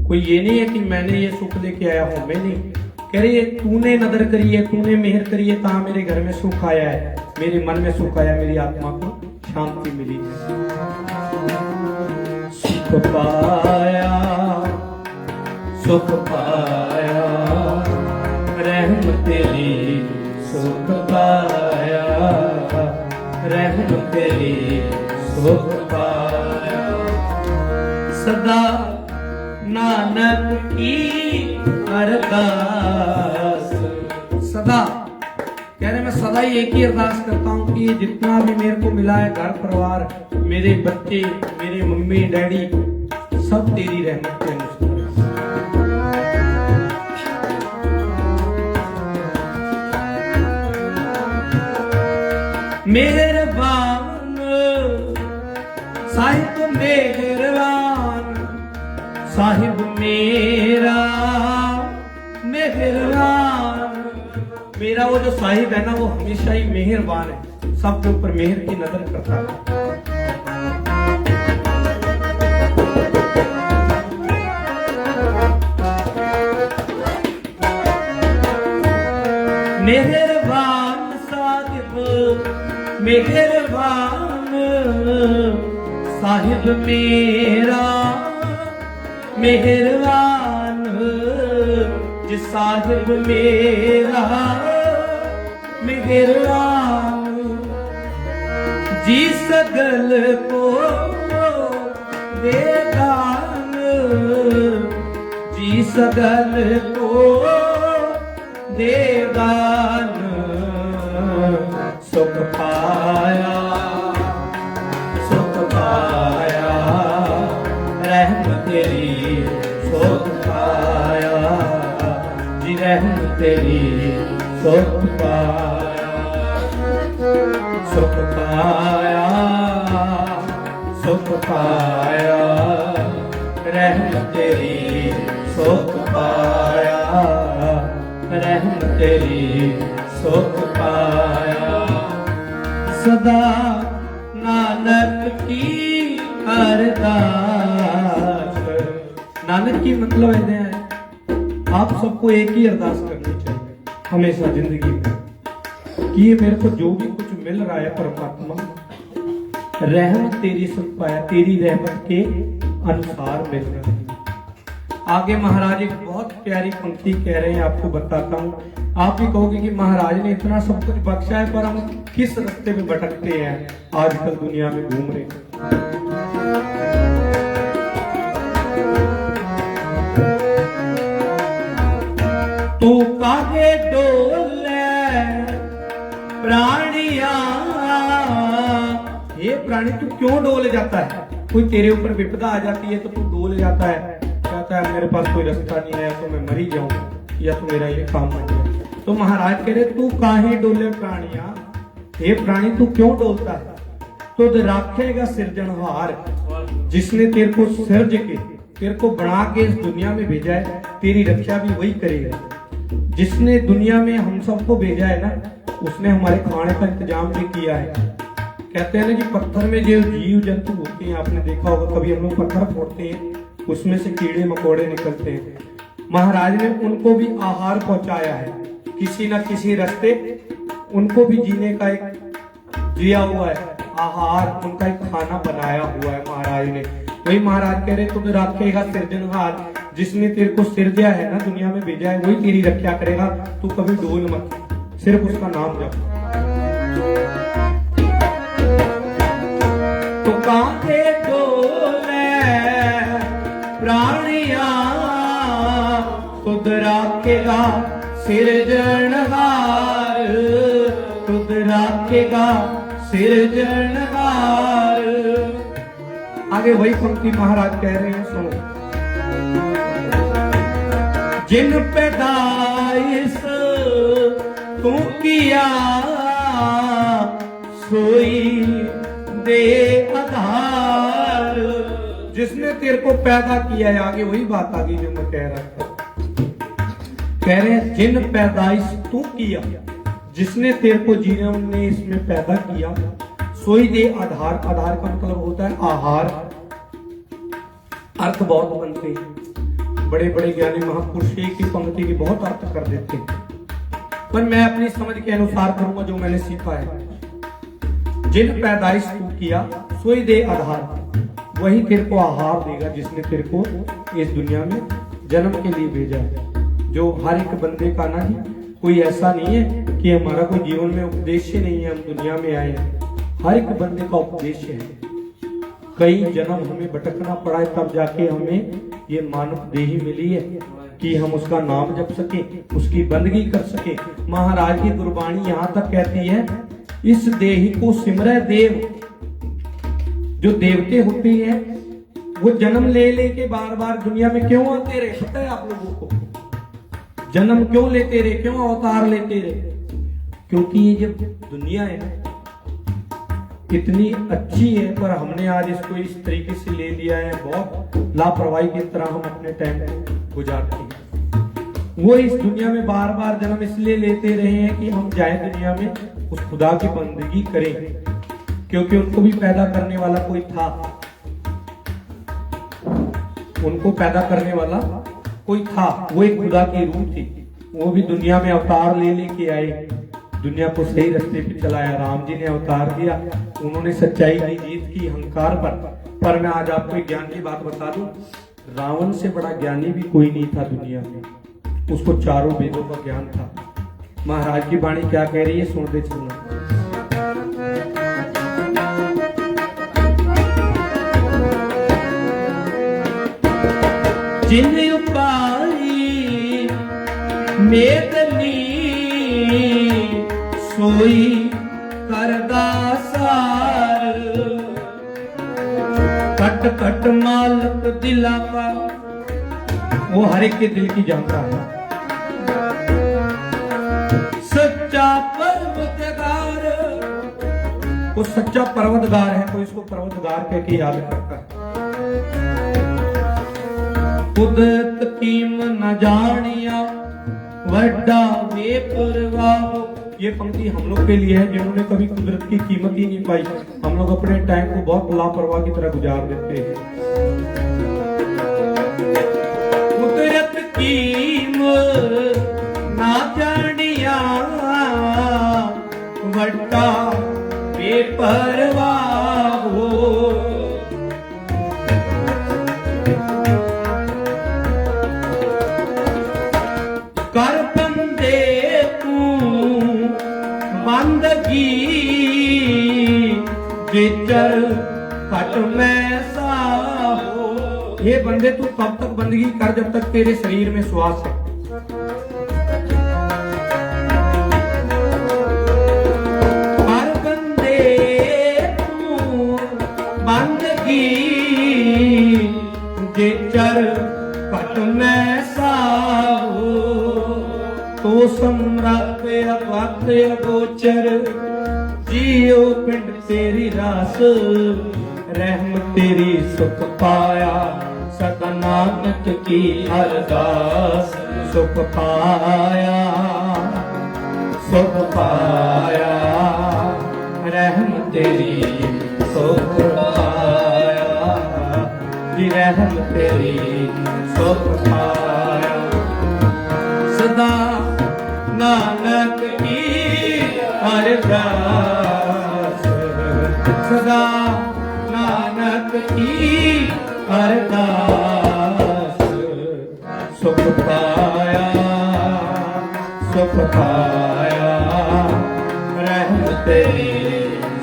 कोई ये नहीं है कि मैंने ये सुख लेके आया हूं, मैं नहीं कह रही है, तूने नदर करी है, तूने मेहर करी है, ता मेरे घर में सुख आया है, मेरे मन में सुख आया, मेरी आत्मा को शांति मिली है। सुख पाया सुख पाया, रहमत तेरी सुख पाया, रहमत तेरी सुख पाया। सदा नानक की अरदास। सदा कह रहे मैं सदा ही एक ही अरदास करता हूँ कि जितना भी मेरे को मिला है, घर परिवार, मेरे बच्चे, मेरे मम्मी डैडी, सब तेरी रहमत के अनुसार। मेहरबान साहिब मेहरबान, साहिब मेरा मेहरबान। मेरा वो जो साहिब है ना, वो हमेशा ही मेहरबान है, सबके ऊपर मेहर की नजर करता है। मेहरबान साहिब मेहरबान, साहिब मेरा मेहरबान। जिस साहिब मेरा मेहरबान, जी सगल को देदान, जी सगल को देदान। सुख पाया सुख पाया, रहमत तेरी सुख पाया, जी रहमत तेरी सुख पाया। सुख पाया सुख पाया, रहमत तेरी सुख पाया, रहमत तेरी सुख पाया। सदा नानक की अरदास। नानक की मतलब है आप सबको एक ही अरदास करनी चाहिए हमेशा जिंदगी में कि ये मेरे को जो भी कुछ मिल रहा है परमात्मा, रहमत तेरी सुख पाया, तेरी रहमत के अनुसार मिल रहा है। आगे महाराज एक बहुत प्यारी पंक्ति कह रहे हैं, आपको बताता हूँ। आप भी कहोगे कि महाराज ने इतना सब कुछ बख्शा है, पर हम किस रास्ते में भटकते हैं, आजकल दुनिया में घूम रहे हैं। तू काहे डोले प्राणिया, ये प्राणी तू क्यों डोल जाता है? कोई तेरे ऊपर विपदा आ जाती है तो तू डोल जाता है, कहता है मेरे पास कोई रास्ता नहीं है, तो मैं मर ही जाऊं, या तो मेरा ये काम बन जाए। तो महाराज कह रहे तू काहे डोले प्राणिया, हे प्राणी तू क्यों डोलता है? तो राखेगा सिरजनहार, जिसने तेरे को सिर्ज के, तेरे को बना के इस दुनिया में भेजा है, तेरी रक्षा भी वही करेगा। जिसने दुनिया में हम सबको भेजा है ना, उसने हमारे खाने का इंतजाम भी किया है। कहते हैं ना कि पत्थर में जो जीव जंतु होते हैं, आपने देखा होगा, कभी हम लोग पत्थर फोड़ते हैं, उसमें से कीड़े मकोड़े निकलते हैं। महाराज ने उनको भी आहार पहुंचाया है, किसी न किसी रास्ते उनको भी जीने का एक दिया हुआ है, आहार उनका एक खाना बनाया हुआ है महाराज ने। वही महाराज कह रहे तुम रखेगा सिरजनहार, जिसने तेरे को सिरजा है ना, दुनिया में भेजा है, वही तेरी रक्षा करेगा। तू कभी डोल मत, सिर्फ उसका नाम जप। राखेगा सिरजनहार, खुद राखेगा सिरजनहार। आगे वही पंक्ति महाराज कह रहे हैं, सुनो। जिन पैदाइश तू किया सोई दे आधार। जिसने तेरे को पैदा किया है, आगे वही बात आ गई जो मैं कह रहा था। कह रहे हैं जिन पैदाइश तू किया, जिसने तेरे को जीवन ने इसमें पैदा किया, सोई दे आधार। आधार का मतलब होता है आहार। अर्थ बहुत बनते हैं, बड़े बड़े ज्ञानी महापुरुष की पंक्ति की बहुत अर्थ कर देते हैं, पर मैं अपनी समझ के अनुसार करूंगा जो मैंने सीखा है। जिन पैदाइश तू किया सोई दे आधार, वही तेरे को आहार देगा जिसने तेरे को इस दुनिया में जन्म के लिए भेजा है। जो हर एक बंदे का ना ही कोई ऐसा नहीं है कि हमारा कोई जीवन में उपदेश्य नहीं है, हम दुनिया में आए हैं। हर एक बंदे का उपदेश्य है। कई जन्म हमें भटकना पड़ा है, तब जाके हमें ये मानव देही मिली है कि हम उसका नाम जप सके, उसकी बंदगी कर सके। महाराज की गुरबाणी यहाँ तक कहती है, इस देही को सिमरय देव। जो देवते होते हैं वो जन्म ले लेके बार बार दुनिया में क्यों आते रहे, पता है आप लोगों को? जन्म क्यों लेते रहे, क्यों अवतार लेते रहे? क्योंकि ये जब दुनिया है ना इतनी अच्छी है, पर हमने आज इसको इस तरीके से ले लिया है, बहुत लापरवाही की तरह हम अपने टाइम को गुजारते हैं। वो इस दुनिया में बार बार जन्म इसलिए लेते रहे हैं कि हम जाए दुनिया में उस खुदा की बंदगी करें, क्योंकि उनको भी पैदा करने वाला कोई था। उनको पैदा करने वाला कोई था, वो एक खुदा की रूह थी। वो भी दुनिया में अवतार ले लेके आए, दुनिया को सही रास्ते पे चलाया। राम जी ने अवतार दिया, उन्होंने सच्चाई की जीत की अहंकार पर मैं आज आपको एक ज्ञान की बात बता दूं, रावण से बड़ा ज्ञानी भी कोई नहीं था दुनिया में। उसको चारों वेदों का ज्ञान था। महाराज की वाणी क्या कह रही है, सुनते चलना। जिन उपाई मेदनी सोई करदा सार, कट कट मालक दिला का, वो हर एक के दिल की जानता है। सच्चा पर्वतगार, वो सच्चा पर्वतगार है, कोई इसको पर्वतगार कह के याद करता है। कुदरत कीम न जानिया वड्डा बेपरवाह। ये पंक्ति हम लोग के लिए है जिन्होंने कभी कुदरत की कीमत ही नहीं पाई। हम लोग अपने टाइम को बहुत लापरवाह की तरह गुजार देते हैं। कुदरत कीमत ना जानिया वड्डा बेपरवाह हो। कर बंदे तू बंदगी जिचर घट में सा हो। ये बंदे तू तब तक बंदगी कर जब तक तेरे शरीर में श्वास है। कर बंदे तू बंदगी जिचर घट में सा हो। तो सम्राट अवत अगोचर जियो पिंड तेरी रास। रहम तेरी सुख पाया सदा नानक की अरदास। सुख पाया सुख पाया रहम तेरी सुख पाया। जी रहम तेरी सुख पाया। सदा नानक की अरदास। सदा नानक की अरदास। सुख पाया सुख पाया रहम तेरी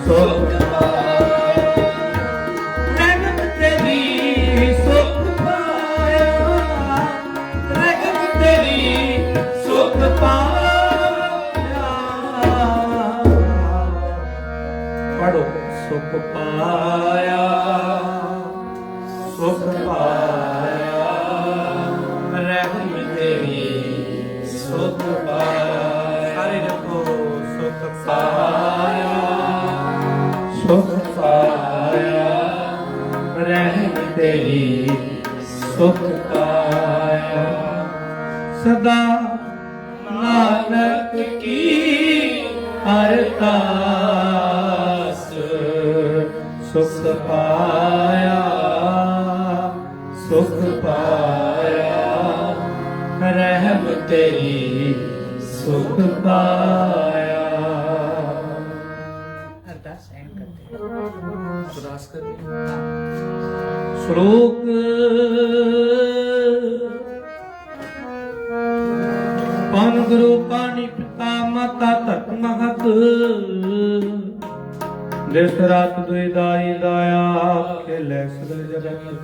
सुख पाया। रहम तेरी सुख पाया। रहम तेरी पढ़ो। सुख पाया सुख पाया रहम तेरी सुख पाया। सारे जपो सुख पाया सुख पाया रहम तेरी सुख पाया। सदा नानक की अरदास सुख पाया सुख पाया रहम तेरी सुख पाया। अरदास एंड करते हैं। अरदास करते हैं। श्लोक पान गुरु पानी पिता माता धरत महत दिस रात दुई दाई दाया खेले सगल जगत।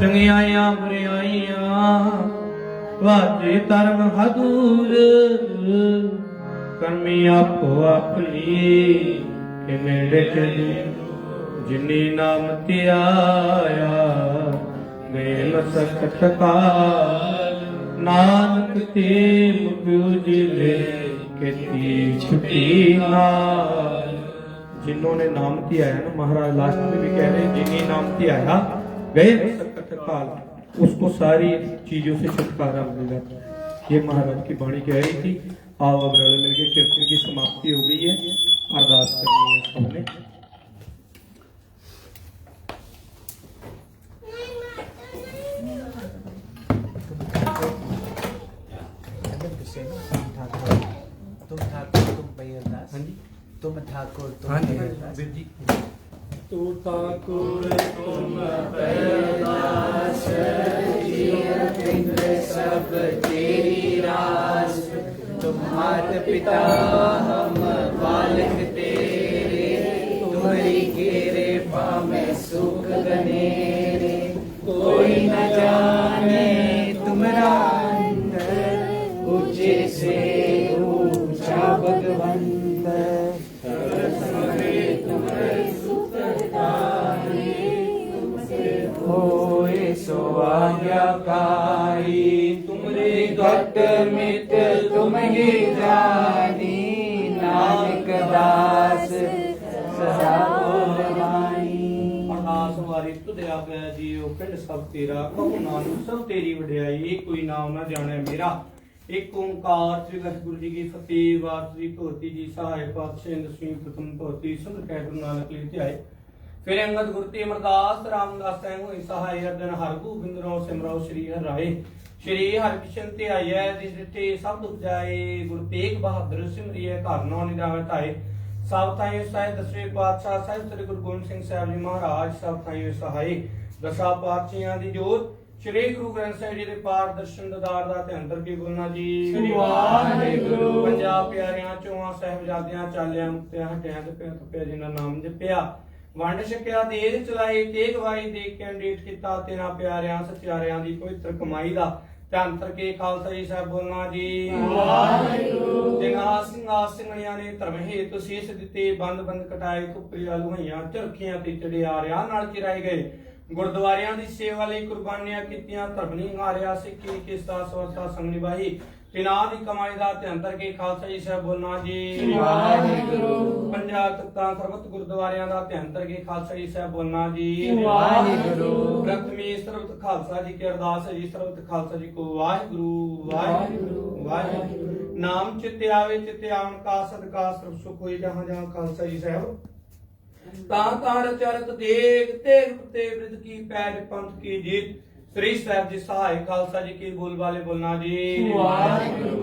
चंगियाइयां बुराइयां वाजे धर्म हदूर करमी आपो अपनी के नेड़े चली। जिनी नाम त्याया गए मसकत काल नानक ते मुक्यो जिले के छुट्टी नाल। जिन्होंने नाम धियाया ना, महाराज लास्ट में भी कह रहे हैं जिन्हें नाम धियाया गए मसकत काल उसको सारी चीजों से छुटकारा मिलेगा। ये महाराज की वाणी कह रही थी। आओ अब रल मिलके कीर्तन की समाप्ति हो गई है। अरदास करनी है सबने। तुम ठाकुर तुम पैरदास। हाँ जी तुम ठाकुर तुम हाँ जी पैरदास। वीर जी। तू ठाकुर तुम पैरदास जियत इंद्र सब तेरी रास। तुम मात पिता हम बालक तेरे तुम्हारी घेरे पामे सुख गनेरे। कोई न जाने तुम्हारा अंदर ऊंचे से ऊंचा भगवंत। होए सो आज्ञाकारी तुमरे घट मित तुम ही जानी। नानक दास सदा बोलवानी। अरदास वारी तुद आगे जीओ पिंड सब तेरा कहो नानक सब तेरी वड्याई। कोई नाम ना जाने मेरा। एक ओंकार श्री गुरु जी की फतेह। वार श्री भगवती जी सहाय पातशाह दसवीं प्रथम भगवती सुंद कह गुरु नानक लिख आए। फिर अंगद गुरती अमरदास रामदास तैं होई सहाय। अर्जन हर गोबिंद रो सिमरो श्री हर राय। श्री हर कृष्ण ते आइए जिस दिते सब दुख जाए। गुरु तेग बहादुर सिमरिए घर नौ निदावे ताए। सब ताई सहाय दसवें पातशाह साहिब श्री गुरु गोबिंद सिंह साहब जी महाराज सब ताई सहाय। दसा पातशाहियां दी जोत श्री गुरु ग्रंथ साहिब जी दे पाठ दर्शन ददार दा ध्यान करके बोलना जी। वाहिगुरु। पंजाब प्यारियां चौहां साहिबजादियां चालियां मुक्तियां हटियां ते पिया तपिया जिन्हां नाम जपिया। वंड छकिया देग चलाई तेग वाई देख के अंडेट किता। तेरा प्यारियां सचारियां दी पवित्र कमाई दा ध्यान करके खालसा जी साहब बोलना जी। वाहिगुरु। जिन्हां ਸਿੰਘਾਂ ਸਿੰਘਣੀਆਂ ने धर्म हेतु शीश दिते बंद बंद कटाए कुपरिया लुहाइयां चरखियां ते चढ़ियारियां नाल चिराए गए। गुरुद्वारियां दी सेवा लई कुर्बानियां कीतियां। धर्म नहीं हारिया सिੱਖੀ ਕਿਸਾ ਸਵਤਾ ਸੰਗ ਨਿਭਾਈ। तिना दी कमाई दा ध्यान करके खालसा जी साहब बोलना जी। वाहिगुरु। पंजाब तख्तां सरबत गुरुद्वारियां दा ध्यान करके खालसा जी साहब बोलना जी। वाहिगुरु। प्रथमी सरबत खालसा जी की अरदास है जी। सरबत खालसा जी को वाहिगुरु वाहिगुरु वाहिगुरु। नाम चित्ते आवे चित्ते आवन का सदका सर्व सुख होई। जहां जहां खालसा जी साहब तां तां रचरत देख तेग ते वृद्ध की पैर पंथ की जीत। श्री साहब जी सहाय खालसा जी की बोल वाले बोलना जी।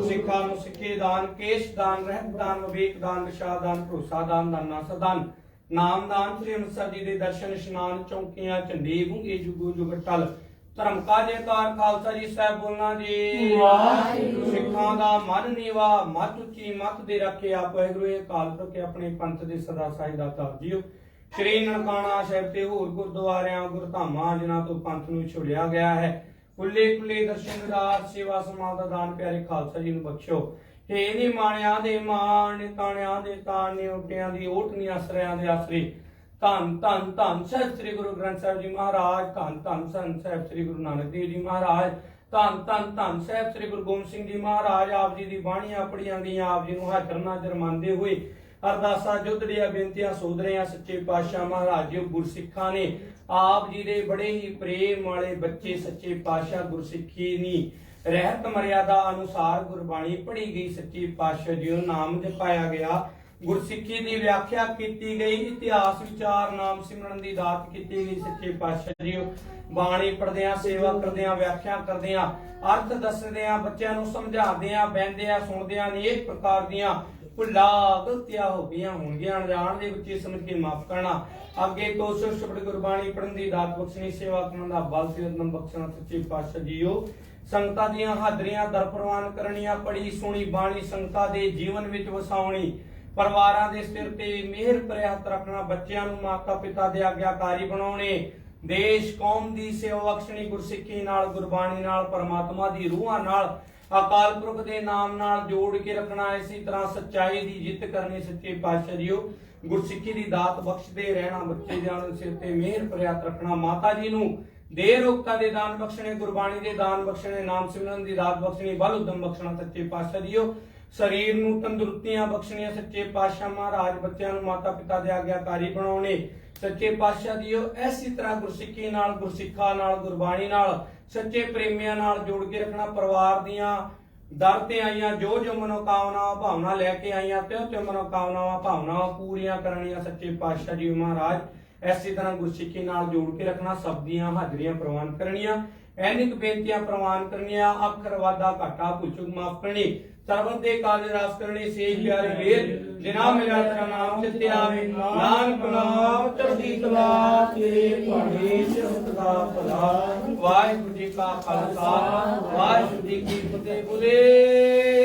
सिखा नु सिखे दान केश दान रहत दान विवेक दान विशा दान भरोसा दान दाना सदान नाम दान। श्री अंम੍ਰਿਤਸਰ जी दे दर्शन इशनान चौकियां झंडे गुंगे जुगो जुग टल। धर्म का जयकार खालसा जी साहब बोलना जी। सिखा दा मन नीवा मत उची मत दे रखे आप वाहिगुरू अकाल पुरख के अपने पंथ दे सदा साई दाता जीओ। श्री ननकाना साहिब ते होर गुरुद्वारियां गुरधामां जिन्हां तो पंथ नूं छुड़िया गया है। खुले खुले दर्शन दिदार सेवा समाज दा दान प्यारे खालसा जी नूं बख्शो। हे ਨਿਮਾਣਿਆਂ ਦੇ ਮਾਣ ਨਿਤਾਣਿਆਂ ਦੇ ਤਾਣ ਨਿਉਟਿਆਂ ਦੀ ਓਟ ਨੀ ਆਸਰਿਆਂ ਦੇ ਆਸਰੇ ਧੰਨ ਧੰਨ ਧੰਨ ਸਾਹਿਬ ਸ੍ਰੀ ਗੁਰੂ ਗ੍ਰੰਥ ਸਾਹਿਬ ਜੀ ਮਹਾਰਾਜ ਧੰਨ ਧੰਨ ਸੰਤ ਸਾਹਿਬ ਸ੍ਰੀ ਗੁਰੂ ਨਾਨਕ ਦੇਵ ਜੀ ਮਹਾਰਾਜ ਧੰਨ ਧੰਨ ਧੰਨ ਸਾਹਿਬ ਸ੍ਰੀ ਗੁਰੂ ਗੋਬਿੰਦ ਸਿੰਘ ਜੀ ਮਹਾਰਾਜ ਆਪ ਜੀ ਦੀ ਬਾਣੀਆਂ ਪੜੀਆਂ ਗਈਆਂ ਆਪ ਜੀ ਨੂੰ ਹਾਜ਼ਰ ਨਾਜ਼ਰ ਮੰਨਦੇ ਹੋਏ ਅਰਦਾਸਾਂ ਜੁੱਧੜੀਆਂ ਬੇਨਤੀਆਂ ਸੋਧ ਰਹੇ ਆ ਸੱਚੇ ਪਾਤਸ਼ਾਹ ਮਹਾਰਾਜ ਜੀ ਗੁਰਸਿੱਖਾਂ ਨੇ ਆਪ ਜੀ ਦੇ ਬੜੇ ਹੀ ਪ੍ਰੇਮ ਵਾਲੇ ਬੱਚੇ ਸੱਚੇ ਪਾਤਸ਼ਾਹ ਗੁਰਸਿੱਖੀ ਨੀ ਰਹਿਤ ਮਰਿਆਦਾ ਅਨੁਸਾਰ ਗੁਰਬਾਣੀ ਪੜ੍ਹੀ ਗਈ ਸੱਚੇ ਪਾਤਸ਼ਾਹ ਜੀ ਨੂੰ ਨਾਮ ਜਪਾਇਆ ਗਿਆ ਗੁਰਸਿੱਖੀ ਦੀ ਵਿਆਖਿਆ ਕੀਤੀ ਗਈ ਇਤਿਹਾਸ ਵਿਚਾਰ ਨਾਮ ਸਿਮਰਨ ਦੀ ਦਾਤ ਕੀਤੀ ਗਈ ਸੱਚੇ ਪਾਤਸ਼ਾਹ ਜੀ ਬਾਣੀ ਪੜ੍ਹਦਿਆਂ ਸੇਵਾ ਕਰਦਿਆਂ ਵਿਆਖਿਆ ਕਰਦਿਆਂ ਅਰਥ ਦੱਸਦਿਆਂ ਬੱਚਿਆਂ ਨੂੰ ਸਮਝਾਉਂਦਿਆਂ ਬਹਿੰਦਿਆਂ ਸੁਣਦਿਆਂ ਅਨੇਕ ਪ੍ਰਕਾਰ ਦੀਆਂ ਭੁੱਲਾਂ ਗਲਤੀਆਂ ਹੋ ਗਈਆਂ ਹੋਣਗੀਆਂ ਅਣਜਾਣ ਦੇ ਬੱਚੇ ਸਮਝ ਕੇ ਮਾਫ ਕਰਨਾ ਅੱਗੇ ਤੋਂ ਸੁਰ ਸ਼ਬਦ ਗੁਰਬਾਣੀ ਪੜ੍ਹਨ ਦੀ ਦਾਤ ਬਖਸ਼ਣੀ ਸੇਵਾ ਕਰਨ ਦਾ ਬਲ ਸਿਰਦਮ ਬਖਸ਼ਣਾ ਸੱਚੇ ਪਾਤਸ਼ਾਹ ਜੀਓ ਸੰਗਤਾਂ ਦੀਆਂ ਹਾਜ਼ਰੀਆਂ ਦਰ ਪ੍ਰਵਾਨ ਕਰਨੀਆਂ ਪੜੀ ਸੁਣੀ ਬਾਣੀ ਸੰਗਤਾਂ ਦੇ ਜੀਵਨ ਵਿੱਚ ਵਸਾਉਣੀ ਪਰਿਵਾਰਾਂ ਦੇ ਸਿਰ ਤੇ ਮਿਹਰ ਭਰਿਆ ਹੱਥ ਰੱਖਣਾ ਬੱਚਿਆਂ ਨੂੰ ਮਾਤਾ ਪਿਤਾ ਦੇ ਆਗਿਆਕਾਰੀ ਬਣਾਉਣੇ ਦੇਸ਼ ਕੌਮ ਦੀ ਸੇਵਾ ਬਖਸ਼ਣੀ ਗੁਰਸਿੱਖੀ ਨਾਲ ਗੁਰਬਾਣੀ ਨਾਲ ਪਰਮਾਤਮਾ ਦੀ ਰੂਹਾਂ ਨਾਲ ਅਕਾਲ ਪੁਰਖ ਦੇ ਨਾਮ ਨਾਲ ਜੋੜ ਕੇ ਰੱਖਣਾ ਇਸੇ ਤਰ੍ਹਾਂ ਸੱਚਾਈ ਦੀ ਜਿੱਤ ਕਰਨੀ ਸੱਚੇ ਪਾਤਸ਼ਾਹ ਜੀਓ ਗੁਰਸਿੱਖੀ ਦੀ ਦਾਤ ਬਖਸ਼ਦੇ ਰਹਿਣਾ ਬੱਚੇ ਦੇ ਸਿਰ ਤੇ ਮਿਹਰ ਭਰਿਆ ਹੱਥ ਰੱਖਣਾ ਮਾਤਾ ਜੀ ਨੂੰ ਦੇ ਰੋਗਤਾ ਦੇ ਦਾਨ ਬਖਸ਼ਣੇ ਗੁਰਬਾਣੀ ਦੇ ਦਾਨ ਬਖਸ਼ਣੇ ਨਾਮ ਸਿਮਰਨ ਦੀ ਦਾਤ ਬਖਸ਼ਣੀ ਬਲ ਉਦਮ ਬਖਸ਼ਣਾ ਸੱਚੇ ਪਾਤਸ਼ਾਹ ਜੀਓ ਸਰੀਰ ਨੂੰ ਤੰਦਰੁਸਤੀਆਂ ਬਖਸ਼ਣੀਆਂ ਸੱਚੇ ਪਾਤਸ਼ਾਹ ਮਹਾਰਾਜ ਬੱਚਿਆਂ ਨੂੰ ਮਾਤਾ ਪਿਤਾ ਦੇ ਆਗਿਆਕਾਰੀ ਬਣਾਉਣੇ ਸੱਚੇ ਪਾਤਸ਼ਾਹ ਜੀਓ ਐਸੀ ਤਰ੍ਹਾਂ ਗੁਰਸਿੱਖੀ ਨਾਲ ਗੁਰਸਿੱਖਾਂ ਨਾਲ ਗੁਰਬਾਣੀ ਨਾਲ ਸੱਚੇ ਪ੍ਰੇਮੀਆਂ ਨਾਲ ਜੋੜ ਕੇ ਰੱਖਣਾ ਪਰਿਵਾਰ ਦੀਆਂ ਦਰ ਤੇ ਆਈਆਂ ਜੋ ਜੋ ਮਨੋਕਾਮਨਾਵਾਂ ਭਾਵਨਾ ਲੈ ਕੇ ਆਈਆਂ ਤਿਉ ਮਨੋਕਾਮਨਾਵਾਂ ਭਾਵਨਾਵਾਂ ਪੂਰੀਆਂ ਕਰਨੀਆਂ ਸੱਚੇ ਪਾਤਸ਼ਾਹ ਜੀ ਮਹਾਰਾਜ ਐਸੀ ਤਰ੍ਹਾਂ ਗੁਰਸਿੱਖੀ ਨਾਲ ਜੋੜ ਕੇ ਰੱਖਣਾ ਸਭ ਦੀਆਂ ਹਾਜ਼ਰੀਆਂ ਪ੍ਰਵਾਨ ਕਰਨੀਆਂ ਐਨਿਕ ਬੇਨਤੀਆਂ ਪ੍ਰਵਾਨ ਕਰਨੀਆਂ ਅੱਖਰ ਵਾਧਾ ਘਾਟਾ ਭੁੱਲ ਮਾਫ ਕਰਨੀ ਸਰਬਤ ਦੇ ਕਾਜ ਰਾਸ ਕਰਨੀ ਸੇਜ ਪਿਆਰੇ ਵੀਰ ਜਿਨ੍ਹਾਂ ਮੇਰਾ ਤੇਰਾ ਨਾਮ ਚਿੱਤੇ ਆਵੇ ਨਾਨਕ ਨਾਮ ਚੜ੍ਹਦੀ ਕਲਾ ਤੇਰੇ ਭਾਣੇ ਸਿਫਤ ਦਾ ਭਲਾ ਵਾਹਿਗੁਰੂ ਜੀ ਕਾ ਖਾਲਸਾ ਵਾਹਿਗੁਰੂ ਜੀ ਕੀ ਫਤਿਹ ਬੋਲੇ